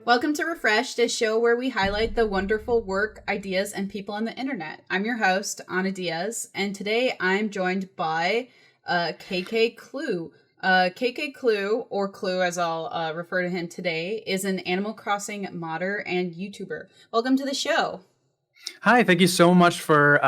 Welcome to Refreshed, a show where we highlight the wonderful work, ideas, and people on the internet. I'm your host, Ana Diaz, and today I'm joined by KK Clue. KK Clue, or Clue as I'll refer to him today, is an Animal Crossing modder and YouTuber. Welcome to the show. Hi, thank you so much for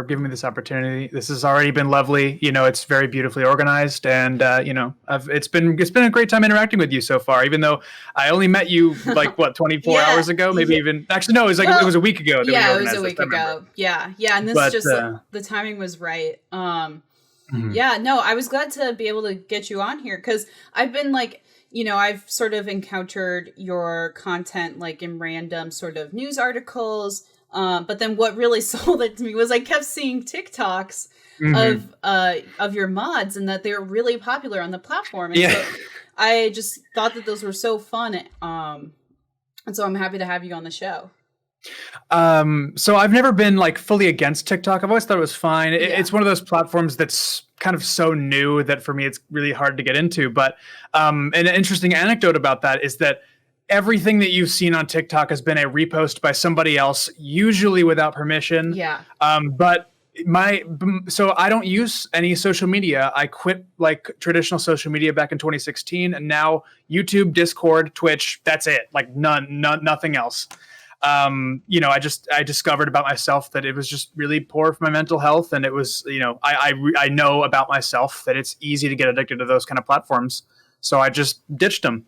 giving me this opportunity. This has already been lovely. You know, it's very beautifully organized, and it's been a great time interacting with you so far. Even though I only met you like 24 hours ago, maybe even actually no, it was it was a week ago. It was a week ago. Yeah, and this the timing was right. Yeah, no, I was glad to be able to get you on here because I've been I've sort of encountered your content like in random sort of news articles. But then what really sold it to me was I kept seeing TikToks of your mods and that they're really popular on the platform. And so I just thought that those were so fun. And so I'm happy to have you on the show. So I've never been like fully against TikTok. I've always thought it was fine. It's one of those platforms that's kind of so new that for me it's really hard to get into. But an interesting anecdote about that is that everything that you've seen on TikTok has been a repost by somebody else, usually without permission. Yeah. So I don't use any social media. I quit like traditional social media back in 2016, and now YouTube, Discord, Twitch, that's it. Like nothing else. I discovered about myself that it was just really poor for my mental health. And it was, I know about myself that it's easy to get addicted to those kind of platforms. So I just ditched them.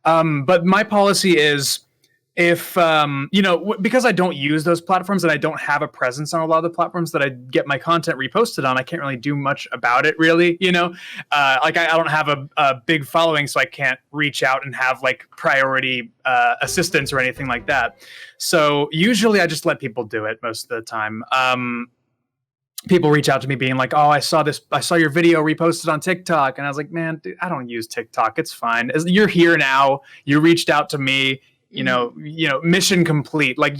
But my policy is if, because I don't use those platforms and I don't have a presence on a lot of the platforms that I get my content reposted on, I can't really do much about it really, I don't have a big following, so I can't reach out and have like priority assistance or anything like that. So usually I just let people do it most of the time. People reach out to me being like, oh, I saw your video reposted on TikTok. And I was like, man, dude, I don't use TikTok. It's fine. You're here now. You reached out to me, mission complete. Like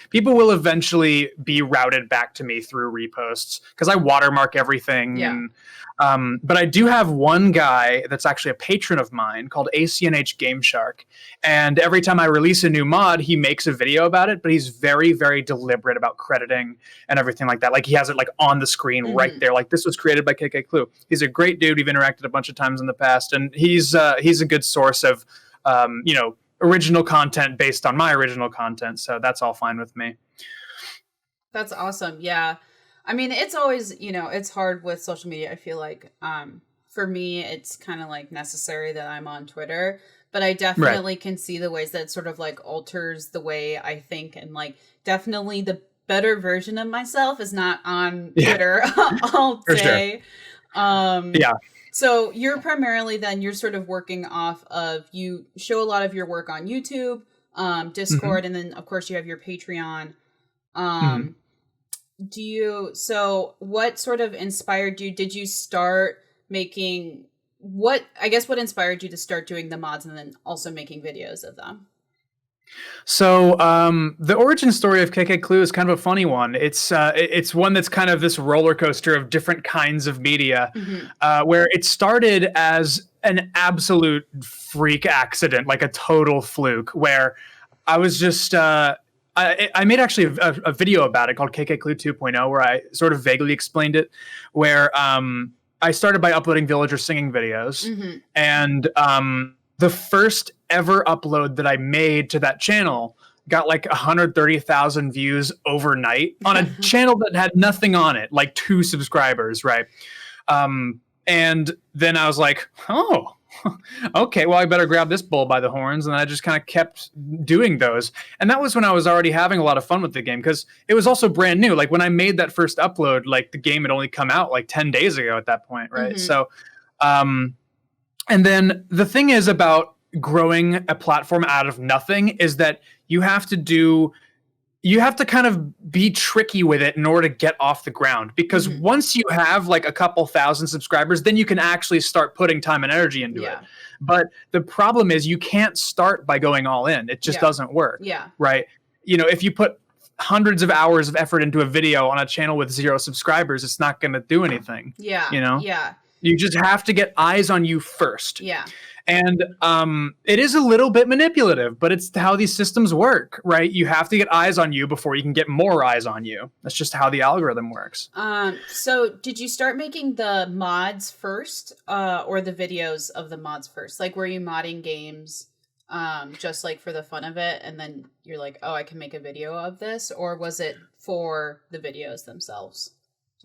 people will eventually be routed back to me through reposts because I watermark everything. Yeah. But I do have one guy that's actually a patron of mine called ACNH Game Shark. And every time I release a new mod, he makes a video about it, but he's very, very deliberate about crediting and everything like that. Like he has it like on the screen right there. Like this was created by KK Clue. He's a great dude. We've interacted a bunch of times in the past, and he's a good source of, original content based on my original content. So that's all fine with me. That's awesome. Yeah. I mean, it's always, it's hard with social media. I feel like for me, it's kind of like necessary that I'm on Twitter, but I definitely can see the ways that sort of like alters the way I think. And like definitely the better version of myself is not on Twitter all day. Sure. So you're primarily then you're sort of working off of, you show a lot of your work on YouTube, Discord, and then of course you have your Patreon. So what sort of inspired you? Did you start making, what inspired you to start doing the mods and then also making videos of them? So the origin story of KK Clue is kind of a funny one. It's one that's kind of this roller coaster of different kinds of media, where it started as an absolute freak accident, like a total fluke, where I was just... I made actually a video about it called KK Clue 2.0 where I sort of vaguely explained it, where I started by uploading villager singing videos. And the first ever upload that I made to that channel got like 130,000 views overnight on a channel that had nothing on it, like 2 subscribers, right? And then I was like, oh, okay, well, I better grab this bull by the horns. And I just kind of kept doing those. And that was when I was already having a lot of fun with the game because it was also brand new. Like when I made that first upload, like the game had only come out like 10 days ago at that point, right? So, and then the thing is about growing a platform out of nothing is that you have to kind of be tricky with it in order to get off the ground. Because once you have like a couple thousand subscribers, then you can actually start putting time and energy into it. But the problem is you can't start by going all in. It just doesn't work. Right? If you put hundreds of hours of effort into a video on a channel with 0 subscribers, it's not going to do anything. You just have to get eyes on you first. And it is a little bit manipulative, but it's how these systems work, right? You have to get eyes on you before you can get more eyes on you. That's just how the algorithm works. So did you start making the mods first, or the videos of the mods first? Like, were you modding games just like for the fun of it, and then you're like, oh, I can make a video of this? Or was it for the videos themselves?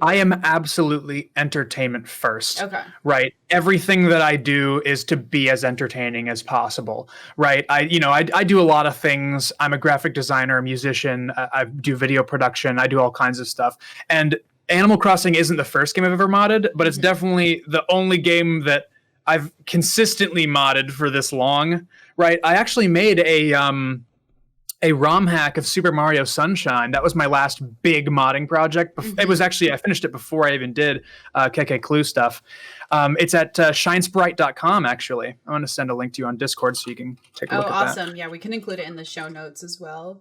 I am absolutely entertainment first. Okay. Right. Everything that I do is to be as entertaining as possible. Right. I do a lot of things. I'm a graphic designer, a musician. I do video production. I do all kinds of stuff. And Animal Crossing isn't the first game I've ever modded, but it's definitely the only game that I've consistently modded for this long. Right. I actually made a ROM hack of Super Mario Sunshine. That was my last big modding project. It was actually, I finished it before I even did KK Clue stuff. It's at shinesprite.com, actually. I'm going to send a link to you on Discord so you can take a look at that. Oh, awesome. Yeah, we can include it in the show notes as well.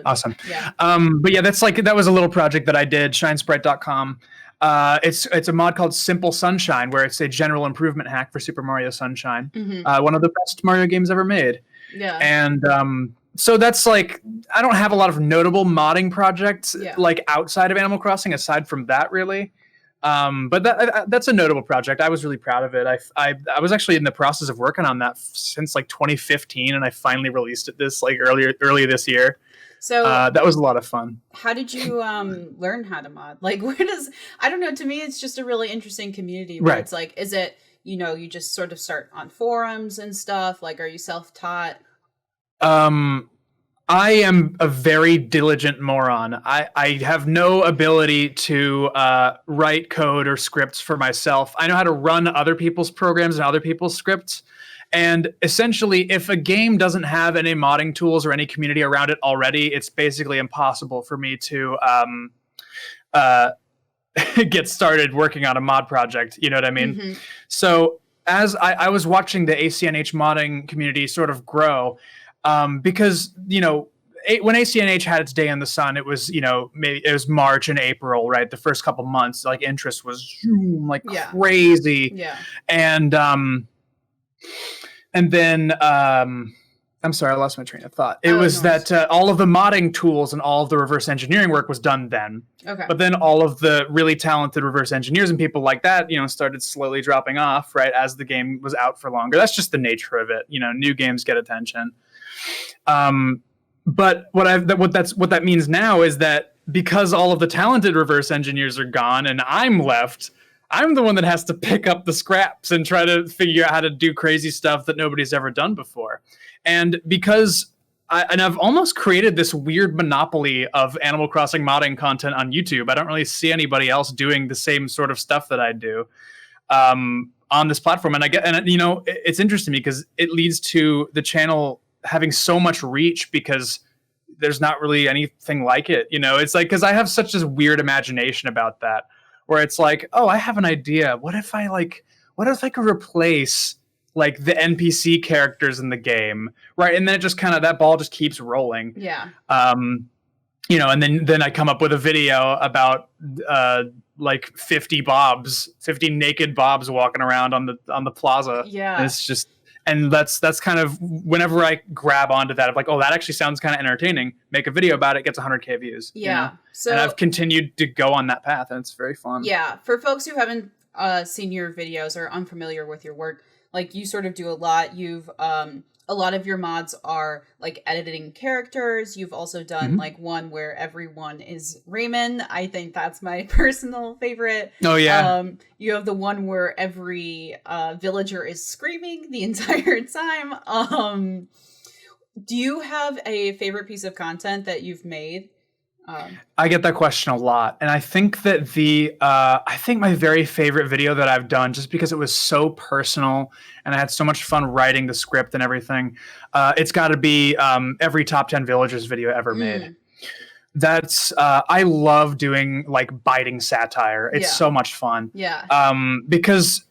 Awesome. Yeah. But yeah, that was a little project that I did, shinesprite.com. It's a mod called Simple Sunshine, where it's a general improvement hack for Super Mario Sunshine. One of the best Mario games ever made. Yeah. And so that's like, I don't have a lot of notable modding projects like outside of Animal Crossing, aside from that, really. But that's a notable project. I was really proud of it. I was actually in the process of working on that since like 2015, and I finally released it early this year. So that was a lot of fun. How did you learn how to mod? Like, I don't know, to me it's just a really interesting community where it's like, is it, you just sort of start on forums and stuff? Like, are you self-taught? I am a very diligent moron. I have no ability to write code or scripts for myself. I know how to run other people's programs and other people's scripts. And essentially, if a game doesn't have any modding tools or any community around it already, it's basically impossible for me to get started working on a mod project. You know what I mean? So as I was watching the ACNH modding community sort of grow, because, when ACNH had its day in the sun, it was, maybe it was March and April, right? The first couple months, like, interest was crazy. Yeah. And then, I'm sorry, I lost my train of thought. It was that all of the modding tools and all of the reverse engineering work was done then. Okay. But then all of the really talented reverse engineers and people like that, started slowly dropping off, right, as the game was out for longer. That's just the nature of it. New games get attention. But what that means now is that because all of the talented reverse engineers are gone and I'm left, I'm the one that has to pick up the scraps and try to figure out how to do crazy stuff that nobody's ever done before. And because I've almost created this weird monopoly of Animal Crossing modding content on YouTube. I don't really see anybody else doing the same sort of stuff that I do on this platform. And it's interesting because it leads to the channel having so much reach because there's not really anything like it. It's like, because I have such this weird imagination about that, where it's like, oh, I have an idea. What if I could replace like the NPC characters in the game, right? And then it just that ball just keeps rolling. Yeah. And then I come up with a video about like 50 naked bobs walking around on the plaza. Yeah. And it's just, and that's kind of whenever I grab onto that, I'm like, oh, that actually sounds kind of entertaining. Make a video about it, gets 100K views. Yeah. So, and I've continued to go on that path, and it's very fun. Yeah. For folks who haven't seen your videos or unfamiliar with your work, like, you sort of do a lot. You've a lot of your mods are like editing characters. You've also done like one where everyone is Raymond. I think that's my personal favorite. Oh yeah. You have the one where every villager is screaming the entire time. Do you have a favorite piece of content that you've made? I get that question a lot. And I think that I think my very favorite video that I've done, just because it was so personal and I had so much fun writing the script and everything, it's got to be every Top 10 Villagers video ever made. That's, I love doing like biting satire. It's so much fun. Yeah. Because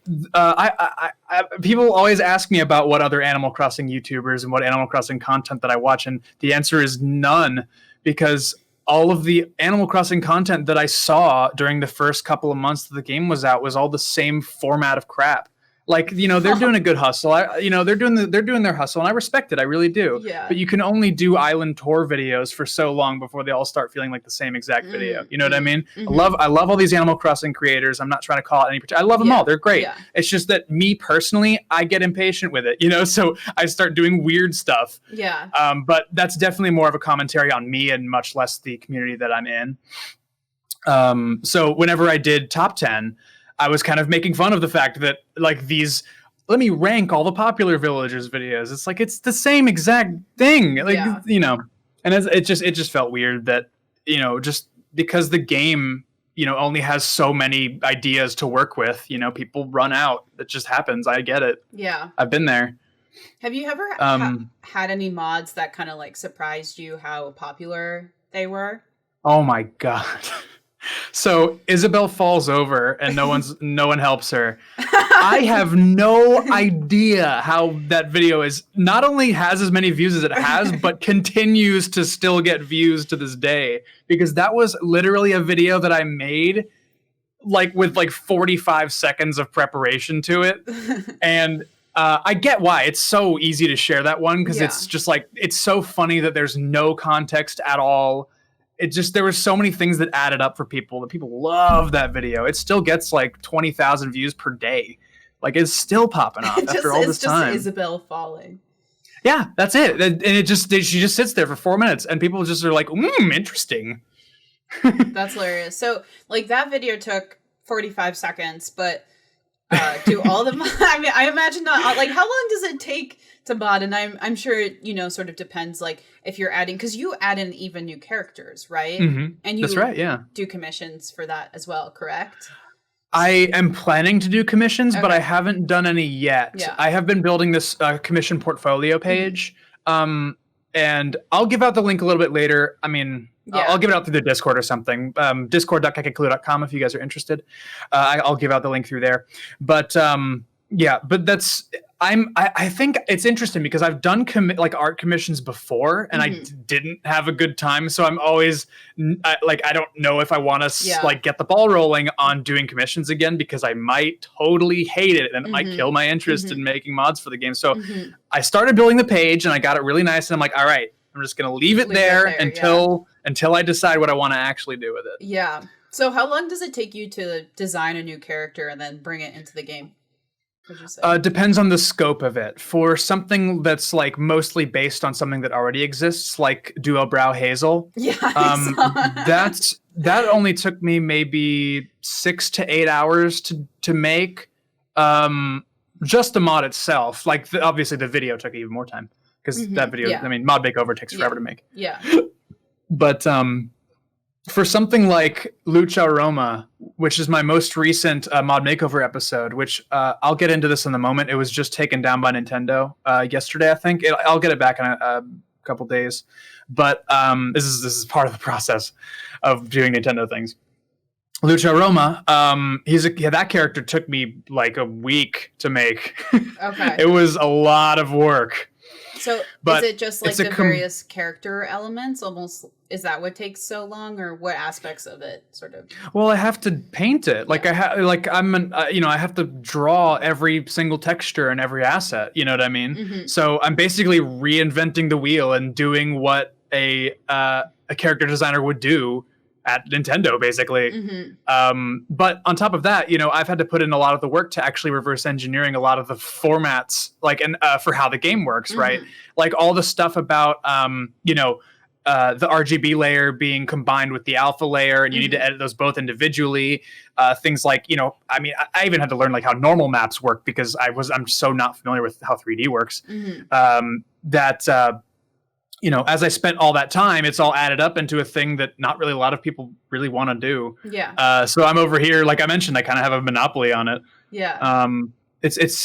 people always ask me about what other Animal Crossing YouTubers and what Animal Crossing content that I watch. And the answer is none, because all of the Animal Crossing content that I saw during the first couple of months that the game was out was all the same format of crap. Like, they're doing a good hustle. They're doing their hustle, and I respect it. I really do. Yeah. But you can only do island tour videos for so long before they all start feeling like the same exact video. You know what I mean? I love all these Animal Crossing creators. I'm not trying to call it any particular. I love them all. They're great. Yeah. It's just that me personally, I get impatient with it. So I start doing weird stuff. Yeah. But that's definitely more of a commentary on me and much less the community that I'm in. So whenever I did top 10. I was kind of making fun of the fact that like let me rank all the popular villagers videos. It's like, it's the same exact thing. Like, and it just felt weird that, just because the game, only has so many ideas to work with, people run out. It just happens. I get it. Yeah. I've been there. Have you ever had any mods that kind of like surprised you how popular they were? Oh my God. So Isabel falls over and no one helps her. I have no idea how that video is not only has as many views as it has, but continues to still get views to this day, because that was literally a video that I made like with like 45 seconds of preparation to it. And I get why it's so easy to share that one, because it's just like, it's so funny that there's no context at all. There were so many things that added up for people that people love that video. It still gets like 20,000 views per day. Like, it's still popping off after all this time. It's just Isabel falling. Yeah, that's it. And she just sits there for 4 minutes and people just are like, interesting. That's hilarious. So like that video took 45 seconds, but do all the I mean, I imagine not like, how long does it take to mod? And I'm sure it, sort of depends, like if you're adding, because you add in even new characters, right? Mm-hmm. And you That's right, yeah. do commissions for that as well, correct? I am planning to do commissions, but I haven't done any yet. Yeah. I have been building this commission portfolio page, and I'll give out the link a little bit later. I mean, I'll give it out through the Discord or something. Discord.kekeclue.com if you guys are interested. I'll give out the link through there. But but that's I think it's interesting because I've done art commissions before and I didn't have a good time. So I'm always I don't know if I want to get the ball rolling on doing commissions again, because I might totally hate it and it might kill my interest in making mods for the game. So I started building the page and I got it really nice. And I'm like, all right, I'm just going to leave it there until I decide what I want to actually do with it. Yeah. So how long does it take you to design a new character and then bring it into the game? Depends on the scope of it. For something that's like mostly based on something that already exists, like duo Brow Hazel, that only took me maybe 6 to 8 hours to make. Just the mod itself, like obviously the video took even more time because that video, I mean, mod makeover takes forever to make. Yeah. But for something like Lucha Roma, which is my most recent mod makeover episode, which I'll get into this in a moment. It was just taken down by Nintendo yesterday, I think. I'll get it back in a couple days. But this is part of the process of doing Nintendo things. Lucha Roma, that character took me like a week to make. Okay. It was a lot of work. So is it just like the various character elements almost? Is that what takes so long, or what aspects of it sort of? Well, I have to paint it. Like I have to draw every single texture and every asset. You know what I mean? So I'm basically reinventing the wheel and doing what a character designer would do at Nintendo, basically. But on top of that, I've had to put in a lot of the work to actually reverse engineering a lot of the formats, for how the game works, right? Like all the stuff about, the RGB layer being combined with the alpha layer, and you need to edit those both individually. Things like, I even had to learn like how normal maps work because I'm so not familiar with how 3D works. As I spent all that time, it's all added up into a thing that not really a lot of people really want to do. Yeah. So I'm over here, like I mentioned, I kind of have a monopoly on it. Yeah. It's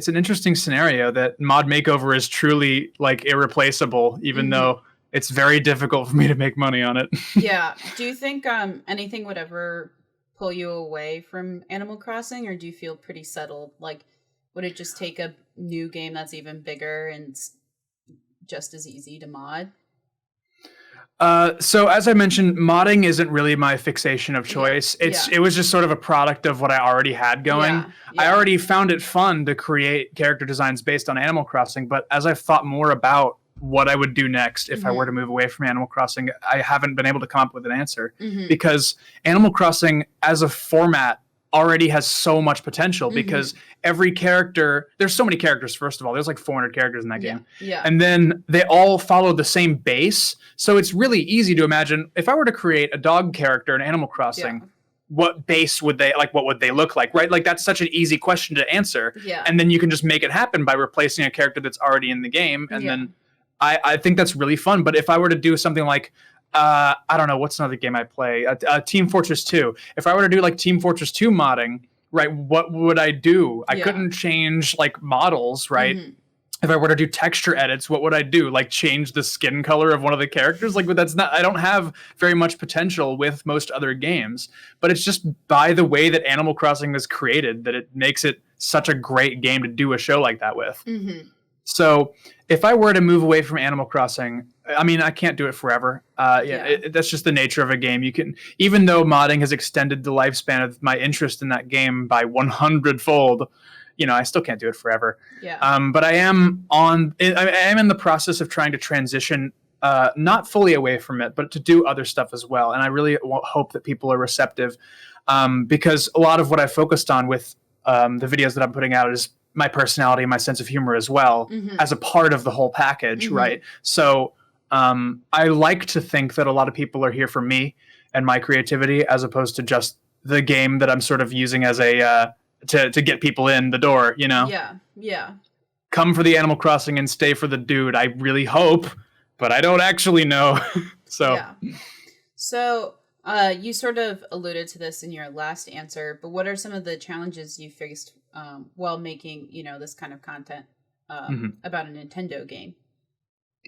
an interesting scenario that mod makeover is truly like irreplaceable, even though it's very difficult for me to make money on it. Yeah. Do you think anything would ever pull you away from Animal Crossing, or do you feel pretty settled? Like, would it just take a new game that's even bigger and just as easy to mod? So as I mentioned, modding isn't really my fixation of choice. It was just sort of a product of what I already had going. I already found it fun to create character designs based on Animal Crossing, but as I've thought more about what I would do next if I were to move away from Animal Crossing, I haven't been able to come up with an answer because Animal Crossing as a format already has so much potential because every character, there's so many characters, first of all, there's like 400 characters in that game. And then they all follow the same base. So it's really easy to imagine if I were to create a dog character in Animal Crossing, what base would they, like, what would they look like, right? Like, that's such an easy question to answer. And then you can just make it happen by replacing a character that's already in the game. And then I think that's really fun. But if I were to do something like, I don't know, what's another game I play? Team Fortress 2. If I were to do like Team Fortress 2 modding, right, what would I do? I couldn't change like models, right? If I were to do texture edits, what would I do? Like change the skin color of one of the characters? Like, that's not, I don't have very much potential with most other games, but it's just by the way that Animal Crossing is created that it makes it such a great game to do a show like that with. So if I were to move away from Animal Crossing, I mean, I can't do it forever. That's just the nature of a game. You can, even though modding has extended the lifespan of my interest in that game by 100-fold, you know, I still can't do it forever. But I am in the process of trying to transition, not fully away from it, but to do other stuff as well. And I really hope that people are receptive, because a lot of what I focused on with the videos that I'm putting out is my personality and my sense of humor as well, as a part of the whole package, right? So I like to think that a lot of people are here for me and my creativity, as opposed to just the game that I'm sort of using as a to get people in the door, you know? Come for the Animal Crossing and stay for the dude. I really hope, but I don't actually know. So you sort of alluded to this in your last answer, but what are some of the challenges you faced while making, you know, this kind of content about a Nintendo game?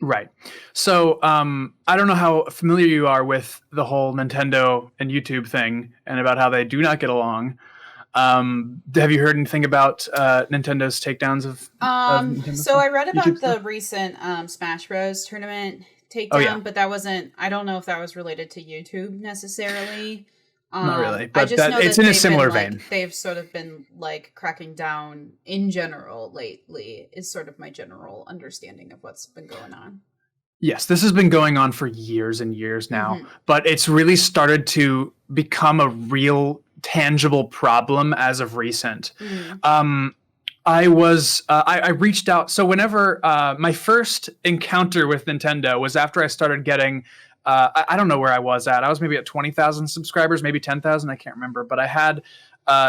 Right. So I don't know how familiar you are with the whole Nintendo and YouTube thing and about how they do not get along. Have you heard anything about Nintendo's takedowns of Nintendo? So I read about the recent Smash Bros. Tournament takedown, but that wasn't, I don't know if that was related to YouTube necessarily. Not really, but it's in a similar vein. They've sort of been like cracking down in general lately, is sort of my general understanding of what's been going on. Yes, this has been going on for years and years now, but it's really started to become a real tangible problem as of recent. I reached out. So whenever my first encounter with Nintendo was after I started getting, I don't know where I was at. I was maybe at 20,000 subscribers, maybe 10,000. I can't remember, but I had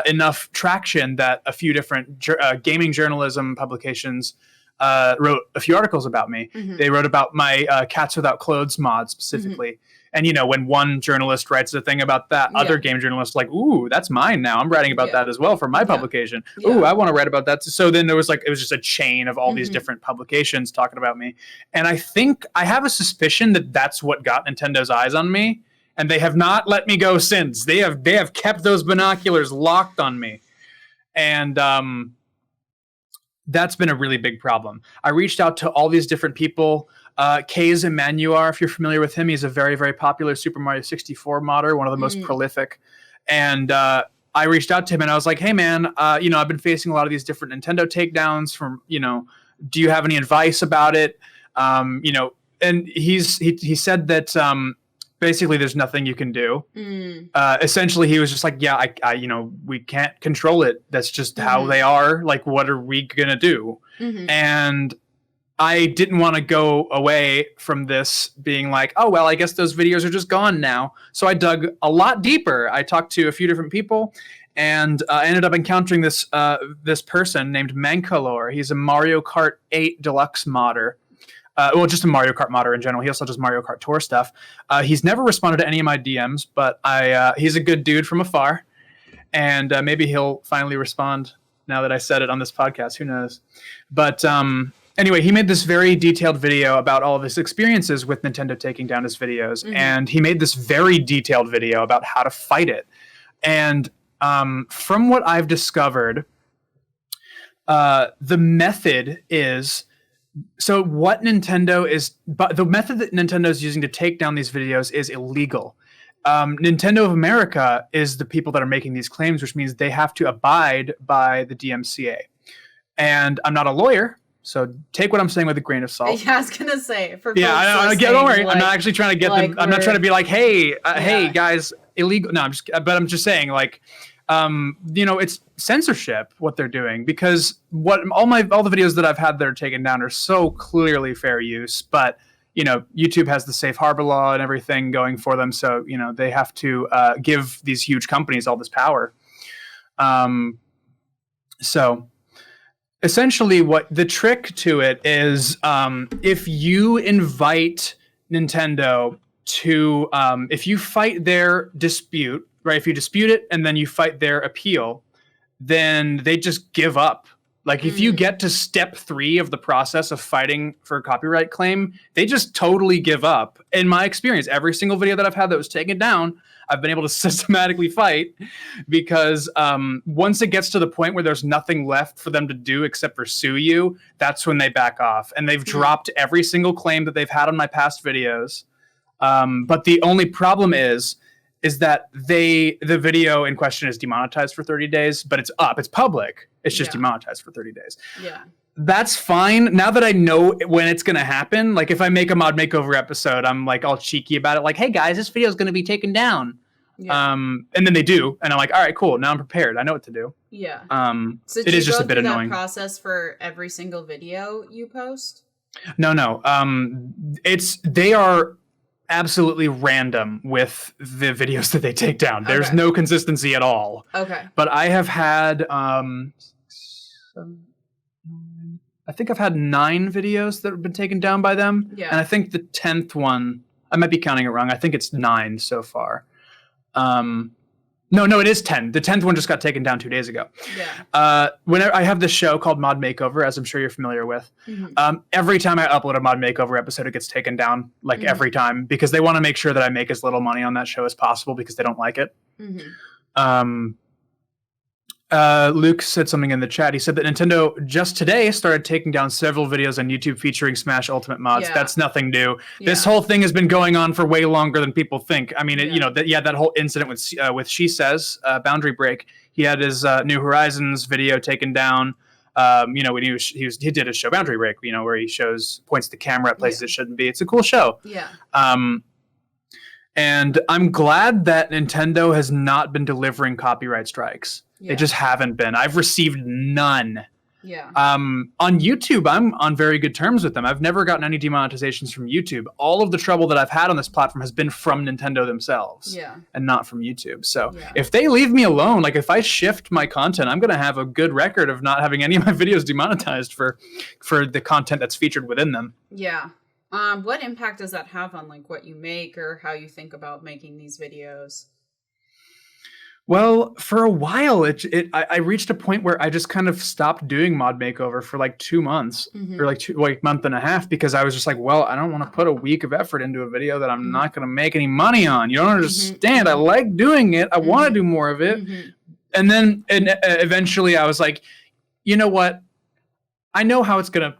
enough traction that a few different gaming journalism publications wrote a few articles about me. They wrote about my Cats Without Clothes mod specifically. And, you know, when one journalist writes a thing about that, other game journalists like, ooh, that's mine now. I'm writing about that as well for my publication. Ooh, I want to write about that. So then there was like, it was just a chain of all these different publications talking about me. And I think I have a suspicion that that's what got Nintendo's eyes on me. And they have not let me go since. They have kept those binoculars locked on me. And that's been a really big problem. I reached out to all these different people. Kaze Emanuar, if you're familiar with him, he's a very, very popular Super Mario 64 modder, one of the most prolific. And I reached out to him and I was like, hey man, you know, I've been facing a lot of these different Nintendo takedowns from, you know, do you have any advice about it? You know, and he said that basically there's nothing you can do. Essentially he was just like, yeah, I you know, we can't control it. That's just how they are. Like, what are we going to do? And I didn't want to go away from this being like, oh, well, I guess those videos are just gone now. So I dug a lot deeper. I talked to a few different people and ended up encountering this this person named Mancalor. He's a Mario Kart 8 Deluxe modder. Well, just a Mario Kart modder in general. He also does Mario Kart Tour stuff. He's never responded to any of my DMs, but he's a good dude from afar. And maybe he'll finally respond now that I said it on this podcast. Who knows? But anyway, he made this very detailed video about all of his experiences with Nintendo taking down his videos. And he made this very detailed video about how to fight it. And from what I've discovered, the method is So what Nintendo is, but the method that Nintendo is using to take down these videos is illegal. Nintendo of America is the people that are making these claims, which means they have to abide by the DMCA. And I'm not a lawyer, so take what I'm saying with a grain of salt. Yeah, I was gonna say. Don't worry. I'm not actually trying to get them. I'm not trying to be like, hey, hey guys, illegal. No, but I'm just saying, like, it's censorship what they're doing, because all the videos that I've had that are taken down are so clearly fair use, but YouTube has the safe harbor law and everything going for them, so they have to give these huge companies all this power. So essentially what the trick to it is, if you invite Nintendo to if you fight their dispute, right? If you dispute it and then you fight their appeal, then they just give up. Like if you get to step 3 of the process of fighting for a copyright claim, they just totally give up. In my experience, every single video that I've had that was taken down, I've been able to systematically fight, because once it gets to the point where there's nothing left for them to do except for sue you, that's when they back off. And they've dropped every single claim that they've had on my past videos. But the only problem is that the video in question is demonetized for 30 days, but it's up, it's public. It's just demonetized for 30 days. Yeah. That's fine. Now that I know when it's going to happen, like if I make a mod makeover episode, I'm like all cheeky about it. Like, hey guys, this video is going to be taken down. Yeah. And then they do. And I'm like, all right, cool. Now I'm prepared. I know what to do. Yeah. So it is just a bit annoying. That process for every single video you post? No. They are absolutely random with the videos that they take down. There's no consistency at all. Okay. But I have had I think I've had 9 videos that have been taken down by them. Yeah. And I think the 10th one, I might be counting it wrong. I think it's 9 so far. No, it is 10. The 10th one just got taken down 2 days ago. Yeah. Whenever I have this show called Mod Makeover, as I'm sure you're familiar with, every time I upload a Mod Makeover episode, it gets taken down, like every time, because they want to make sure that I make as little money on that show as possible because they don't like it. Luke said something in the chat. He said that Nintendo just today started taking down several videos on YouTube featuring Smash Ultimate mods. Yeah. That's nothing new. Yeah. This whole thing has been going on for way longer than people think. I mean, that whole incident with She Says Boundary Break. He had his New Horizons video taken down. When he did his show Boundary Break. Where he points the camera at places it shouldn't be. It's a cool show. Yeah. And I'm glad that Nintendo has not been delivering copyright strikes. Yeah. They just haven't been. I've received none. Yeah. On YouTube, I'm on very good terms with them. I've never gotten any demonetizations from YouTube. All of the trouble that I've had on this platform has been from Nintendo themselves. Yeah. And not from YouTube. So if they leave me alone, like if I shift my content, I'm going to have a good record of not having any of my videos demonetized for the content that's featured within them. Yeah. What impact does that have on like what you make or how you think about making these videos? Well, for a while, I reached a point where I just kind of stopped doing Mod Makeover for like 2 months or like month and a half, because I was just like, well, I don't want to put a week of effort into a video that I'm not going to make any money on. You don't understand. I like doing it. I want to do more of it. And then eventually I was like, you know what? I know how it's going to,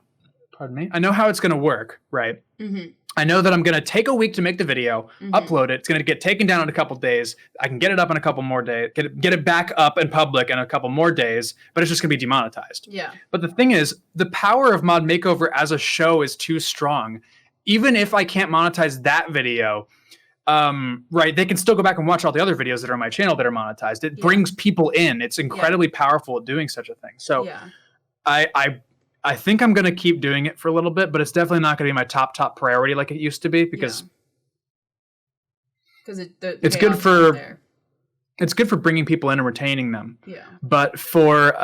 I know how it's going to work, right? I know that I'm going to take a week to make the video, upload it. It's going to get taken down in a couple days. I can get it up in a couple more days, get it back up in public in a couple more days, but it's just going to be demonetized. Yeah. But the thing is, the power of Mod Makeover as a show is too strong. Even if I can't monetize that video, right, they can still go back and watch all the other videos that are on my channel that are monetized. It brings people in. It's incredibly powerful at doing such a thing. So I think I'm going to keep doing it for a little bit, but it's definitely not going to be my top priority like it used to be, because it's good for bringing people in and retaining them. Yeah. But for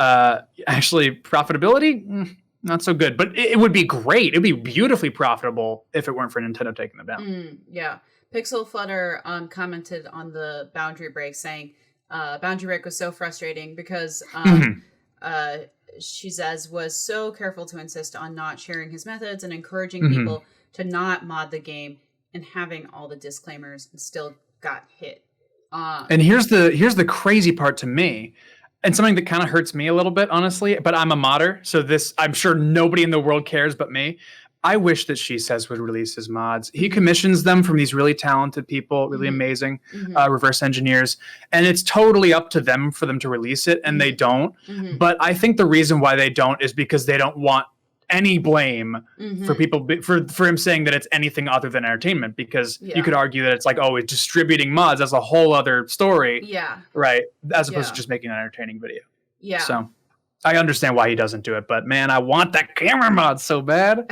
actually profitability, not so good. But it would be great. It would be beautifully profitable if it weren't for Nintendo taking them down. Yeah. Pixel Flutter commented on the Boundary Break saying Boundary Break was so frustrating because She Says was so careful to insist on not sharing his methods and encouraging people to not mod the game, and having all the disclaimers, and still got hit. And here's the crazy part to me. and something that kind of hurts me a little bit, honestly, but I'm a modder, so this, I'm sure nobody in the world cares but me. I wish that She Says would release his mods. He commissions them from these really talented people, really amazing reverse engineers, and it's totally up to them for them to release it, and they don't. But I think the reason why they don't is because they don't want any blame for people for him saying that it's anything other than entertainment, because you could argue that it's like, oh, it's distributing mods as a whole other story, right, as opposed to just making an entertaining video. So I understand why he doesn't do it, but man, I want that camera mod so bad.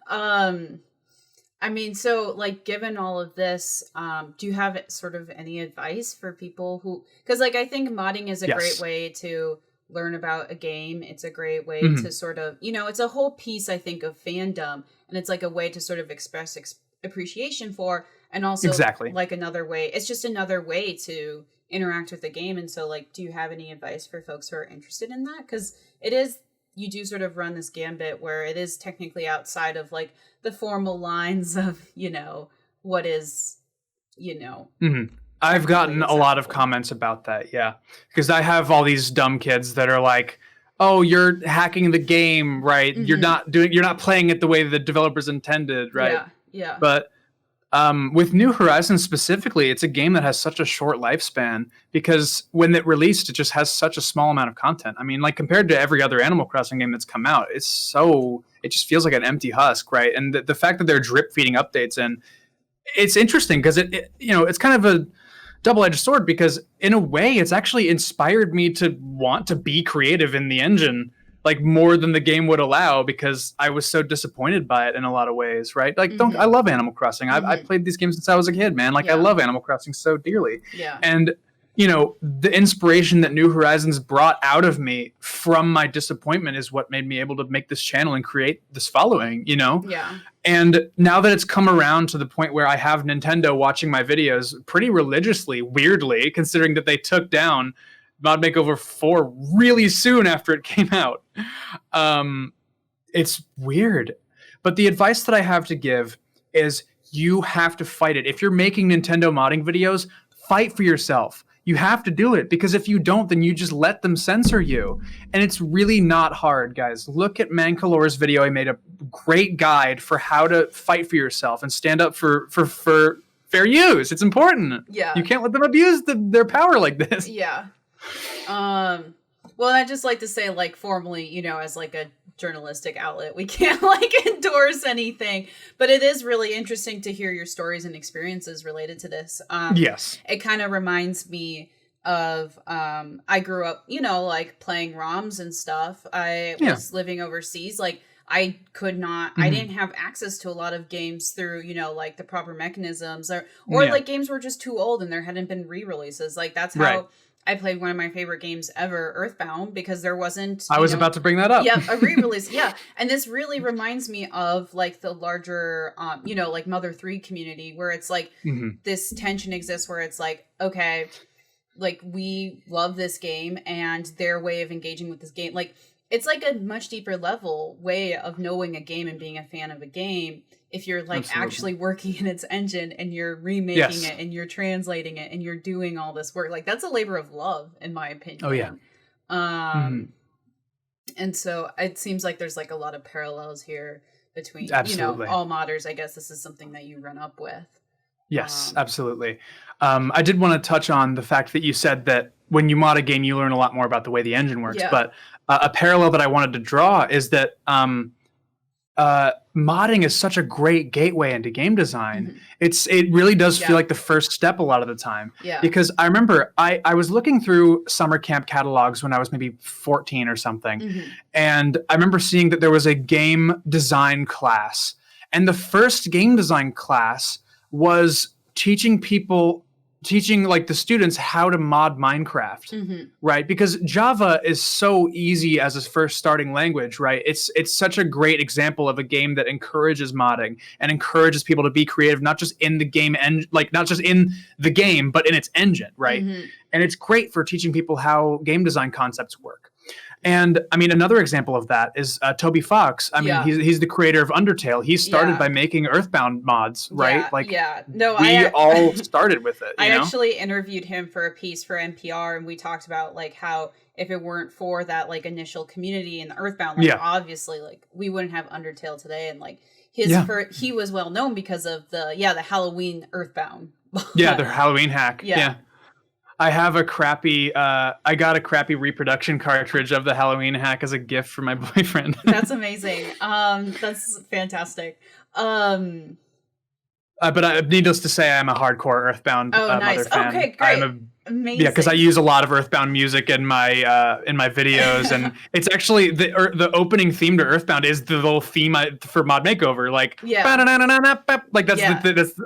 I mean, so like, given all of this, do you have sort of any advice for people who, because like, I think modding is a great way to learn about a game. It's a great way to sort of, you know, it's a whole piece, I think, of fandom, and it's like a way to sort of express appreciation for, and also like another way, it's just another way to interact with the game. And so like, do you have any advice for folks who are interested in that? Because it is, you do sort of run this gambit where it is technically outside of like the formal lines of, you know, what is, you know. I've gotten a lot of comments about that, because I have all these dumb kids that are like, oh, you're hacking the game, right? You're not playing it the way the developers intended, right? But with New Horizons specifically, it's a game that has such a short lifespan, because when it released, it just has such a small amount of content. I mean, like, compared to every other Animal Crossing game that's come out, it just feels like an empty husk, right? And the fact that they're drip feeding updates, and it's interesting because it you know, it's kind of a double-edged sword, because in a way it's actually inspired me to want to be creative in the engine, like more than the game would allow, because I was so disappointed by it in a lot of ways, right? Like, I love Animal Crossing. I played these games since I was a kid, man. Like, I love Animal Crossing so dearly. And, you know, the inspiration that New Horizons brought out of me from my disappointment is what made me able to make this channel and create this following, you know? And now that it's come around to the point where I have Nintendo watching my videos pretty religiously, weirdly, considering that they took down Mod Makeover 4 really soon after it came out. It's weird. But the advice that I have to give is you have to fight it. If you're making Nintendo modding videos, fight for yourself. You have to do it, because if you don't, then you just let them censor you. And it's really not hard, guys. Look at Mancalor's video. He made a great guide for how to fight for yourself and stand up for fair use. It's important. You can't let them abuse their power like this. Well, I'd just like to say, like, formally, you know, as like a journalistic outlet, we can't like endorse anything, but it is really interesting to hear your stories and experiences related to this. It kind of reminds me of, I grew up, you know, like playing ROMs and stuff. I was living overseas. Like, I could not, I didn't have access to a lot of games through, you know, like the proper mechanisms, or like games were just too old and there hadn't been re-releases. Like, that's how I played one of my favorite games ever, Earthbound, because there wasn't... I was about to bring that up. A re-release. And this really reminds me of, like, the larger, you know, like, Mother 3 community, where it's, like, this tension exists where it's, like, okay, like, we love this game, and their way of engaging with this game, like, it's, like, a much deeper level way of knowing a game and being a fan of a game, if you're like actually working in its engine and you're remaking it and you're translating it and you're doing all this work. Like, that's a labor of love, in my opinion. And so it seems like there's like a lot of parallels here between, you know, all modders. I guess this is something that you run up with. Yes, absolutely. I did want to touch on the fact that you said that when you mod a game, you learn a lot more about the way the engine works. But a parallel that I wanted to draw is that modding is such a great gateway into game design. It really does feel like the first step a lot of the time. Because I remember I was looking through summer camp catalogs when I was maybe 14 or something. And I remember seeing that there was a game design class. And the first game design class was teaching like the students how to mod Minecraft, right? Because Java is so easy as a first starting language, right? It's such a great example of a game that encourages modding and encourages people to be creative, not just in the game and like not just in the game, but in its engine, right? And it's great for teaching people how game design concepts work. And I mean, another example of that is Toby Fox. I mean, he's the creator of Undertale. He started by making Earthbound mods, right? No, we all started with it. I actually interviewed him for a piece for NPR, and we talked about like how if it weren't for that like initial community in the Earthbound, like obviously like we wouldn't have Undertale today, and like he was well known because of the Halloween Earthbound. The Halloween hack. Yeah. I have a crappy, I got a crappy reproduction cartridge of the Halloween hack as a gift for my boyfriend. That's amazing. That's fantastic. But needless to say, I'm a hardcore Earthbound Mother fan. Okay, great. Amazing. Yeah, because I use a lot of Earthbound music in my videos, and it's actually the opening theme to Earthbound is the little theme for Mod Makeover, like like that's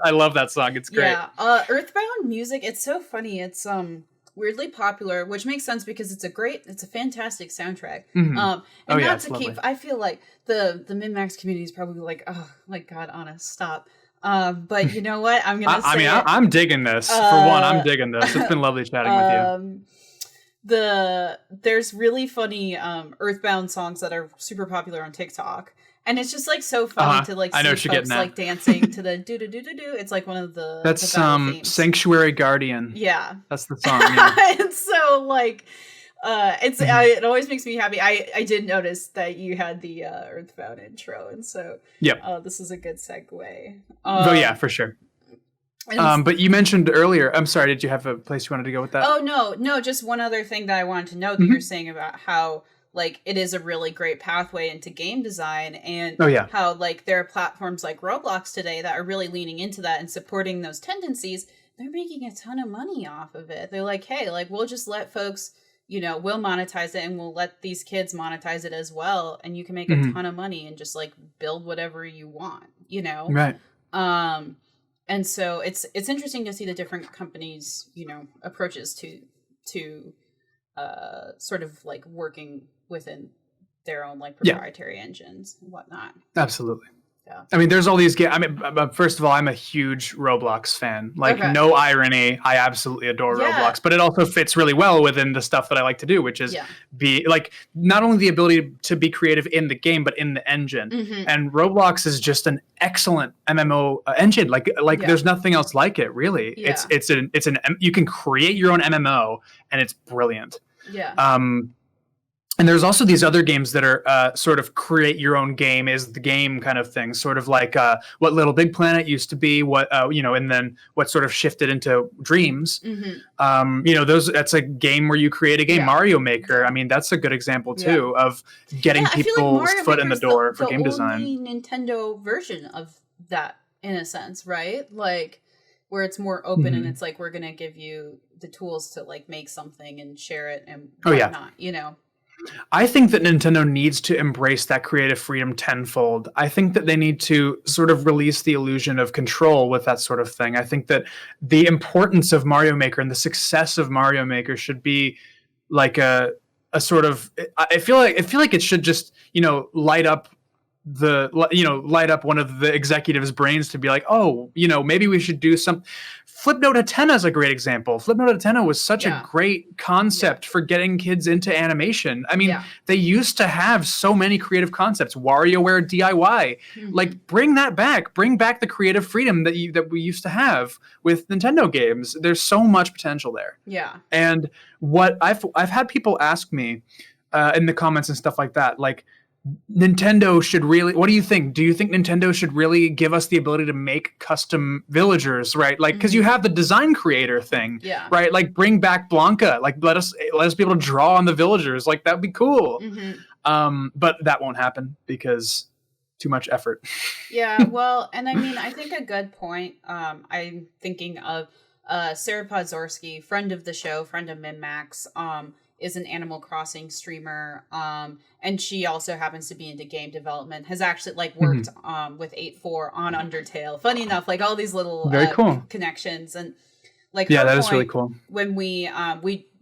I love that song. It's great. Yeah, Earthbound music. It's so funny. It's weirdly popular, which makes sense because it's a fantastic soundtrack. I feel like the MinnMax community is probably like, oh, like God, honest, stop. But you know what? I'm gonna say I'm digging this. For one, I'm digging this. It's been lovely chatting with you. There's really funny Earthbound songs that are super popular on TikTok. And it's just like so funny to like see folks like dancing to the do do do do do. It's like one of the That's Sanctuary Guardian. Yeah. That's the song. Yeah. And so like it always makes me happy. I did notice that you had the Earthbound intro, and so this is a good segue. Yeah, for sure. But you mentioned earlier, I'm sorry, did you have a place you wanted to go with that? Oh no, just one other thing that I wanted to note that you're saying about how like it is a really great pathway into game design, and how like there are platforms like Roblox today that are really leaning into that and supporting those tendencies. They're making a ton of money off of it. They're like, hey, like we'll just let folks, we'll monetize it, and we'll let these kids monetize it as well. And you can make a ton of money and just like build whatever you want, Right. And so it's interesting to see the different companies, approaches to sort of like working within their own like proprietary engines and whatnot. Absolutely. Yeah. I mean, there's all these games. I mean, first of all, I'm a huge Roblox fan. Like, no irony. I absolutely adore Roblox, but it also fits really well within the stuff that I like to do, which is be like not only the ability to be creative in the game, but in the engine. And Roblox is just an excellent MMO engine. Like there's nothing else like it, really. Yeah. It's an you can create your own MMO, and it's brilliant. Yeah. And there's also these other games that are sort of create your own game is the game kind of thing, sort of like what Little Big Planet used to be, what and then what sort of shifted into Dreams. That's a game where you create a game. Yeah. Mario Maker, I mean, that's a good example too of getting people's foot in the door for game design. The only Nintendo version of that, in a sense, right? Like where it's more open and it's like we're gonna give you the tools to like make something and share it and whatnot, I think that Nintendo needs to embrace that creative freedom tenfold. I think that they need to sort of release the illusion of control with that sort of thing. I think that the importance of Mario Maker and the success of Mario Maker should be like a sort of. I feel like it should just light up one of the executives' brains to be like, oh, maybe we should do some. Flipnote Atena is a great example. Flipnote Atena was such a great concept for getting kids into animation. I mean, they used to have so many creative concepts. WarioWare DIY, like bring that back. Bring back the creative freedom that we used to have with Nintendo games. There's so much potential there. Yeah. And what I've had people ask me in the comments and stuff like that, like, Nintendo should really, what do you think? Do you think Nintendo should really give us the ability to make custom villagers, right? Like, because you have the design creator thing, right? Like, bring back Blanca. Like, let us be able to draw on the villagers. Like, that'd be cool. But that won't happen because too much effort. Yeah, well, and I mean, I think a good point. I'm thinking of Sarah Podzorski, friend of the show, friend of MinnMax, is an Animal Crossing streamer, and she also happens to be into game development, has actually like worked with 8.4 on Undertale. Funny enough, like all these little cool connections, and like that is really cool. When we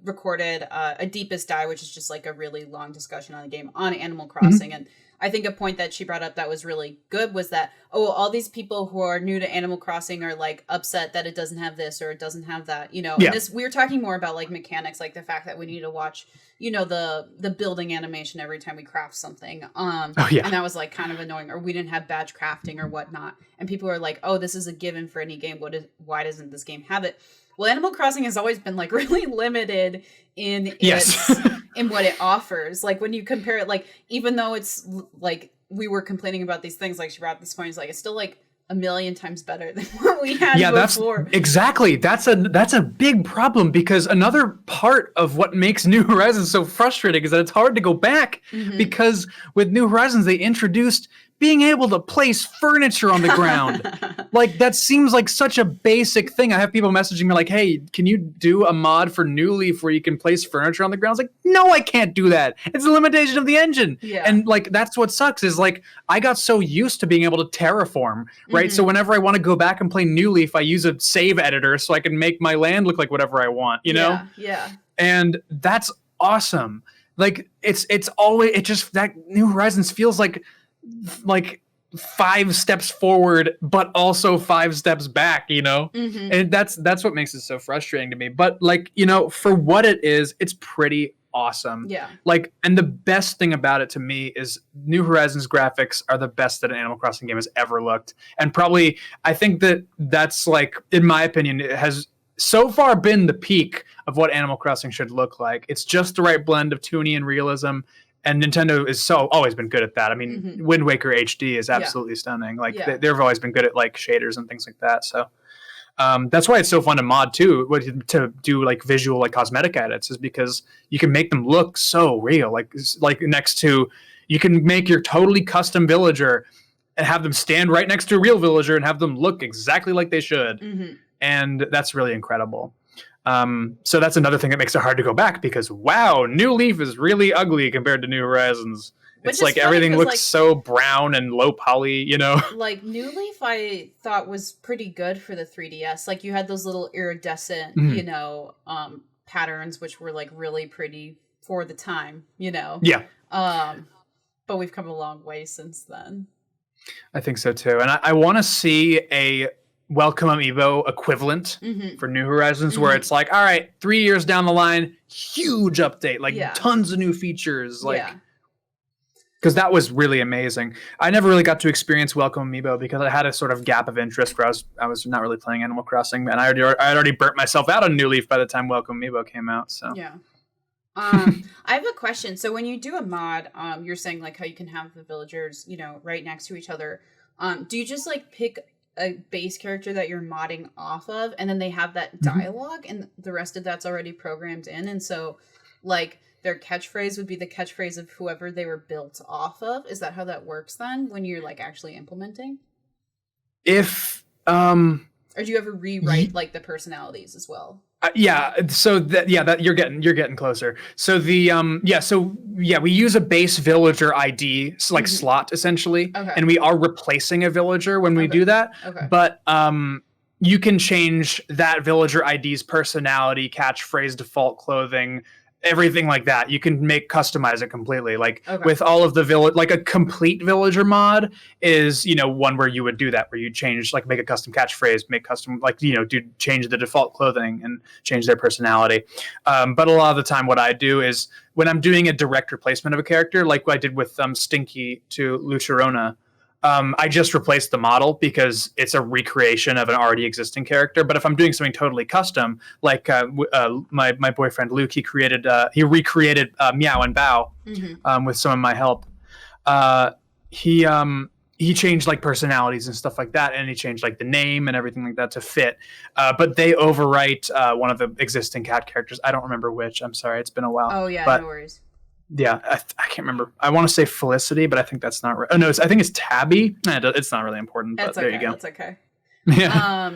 recorded a Deepest Die, which is just like a really long discussion on the game on Animal Crossing, and I think a point that she brought up that was really good was that, all these people who are new to Animal Crossing are like upset that it doesn't have this or it doesn't have that, you know. Yeah. And this, we were talking more about like mechanics, like the fact that we need to watch, you know, the building animation every time we craft something. And that was like kind of annoying, or we didn't have batch crafting or whatnot. And people are like, oh, this is a given for any game. Why doesn't this game have it? Well, Animal Crossing has always been like really limited in its in what it offers. Like when you compare it, like even though it's like we were complaining about these things, like she brought up this point, it's like it's still like a million times better than what we had before. That's a big problem, because another part of what makes New Horizons so frustrating is that it's hard to go back, because with New Horizons they introduced being able to place furniture on the ground. Like, that seems like such a basic thing. I have people messaging me like, hey, can you do a mod for New Leaf where you can place furniture on the ground? I was like, no, I can't do that. It's a limitation of the engine. Yeah. And like, that's what sucks is like, I got so used to being able to terraform, right? So whenever I want to go back and play New Leaf, I use a save editor so I can make my land look like whatever I want, you know? Yeah. And that's awesome. Like, it's always, it just, that New Horizons feels like 5 steps forward but also 5 steps back, you know. And that's what makes it so frustrating to me. But like, you know, for what it is, it's pretty awesome. Like, and the best thing about it to me is New Horizons graphics are the best that an Animal Crossing game has ever looked. And probably, I think that's like, in my opinion, it has so far been the peak of what Animal Crossing should look like. It's just the right blend of toony and realism. And Nintendo is always been good at that. I mean, Wind Waker HD is absolutely stunning. Like they've always been good at like shaders and things like that. So that's why it's so fun to mod too, to do like visual, like cosmetic edits, is because you can make them look so real. Like next to, you can make your totally custom villager and have them stand right next to a real villager and have them look exactly like they should. And that's really incredible. So that's another thing that makes it hard to go back, because wow, New Leaf is really ugly compared to New Horizons. It's like everything looks like, so brown and low poly, you know? Like New Leaf I thought was pretty good for the 3DS. Like you had those little iridescent, you know, patterns, which were like really pretty for the time, you know? Yeah. But we've come a long way since then. I think so too. And I want to see a Welcome Amiibo equivalent for New Horizons, where it's like, all right, 3 years down the line, huge update, like tons of new features, like, because that was really amazing. I never really got to experience Welcome Amiibo because I had a sort of gap of interest where I was not really playing Animal Crossing, and I had already burnt myself out on New Leaf by the time Welcome Amiibo came out. So I have a question. So when you do a mod, you're saying like how you can have the villagers, you know, right next to each other. Do you just like pick a base character that you're modding off of, and then they have that dialogue, and the rest of that's already programmed in, and so like their catchphrase would be the catchphrase of whoever they were built off of? Is that how that works then when you're like actually implementing? If or do you ever rewrite like the personalities as well? So that you're getting closer. So we use a base villager ID slot essentially, and we are replacing a villager when we do that. But you can change that villager ID's personality, catchphrase, default clothing, everything like that. You can customize it completely. Like with all of the village, like a complete villager mod is, you know, one where you would do that, where you change, like make a custom catchphrase, make custom, like, you know, change the default clothing and change their personality. But a lot of the time what I do is when I'm doing a direct replacement of a character, like what I did with Stinky to Lucerona, I just replaced the model because it's a recreation of an already existing character. But if I'm doing something totally custom, like my boyfriend Luke, he recreated Meow and Bow with some of my help. He changed like personalities and stuff like that, and he changed like the name and everything like that to fit. But they overwrite one of the existing cat characters. I don't remember which. I'm sorry, it's been a while. Oh yeah, no worries. Yeah, I can't remember. I want to say Felicity, but I think that's not right. Oh, no, I think it's Tabby. It's not really important, but there you go. That's okay. Yeah.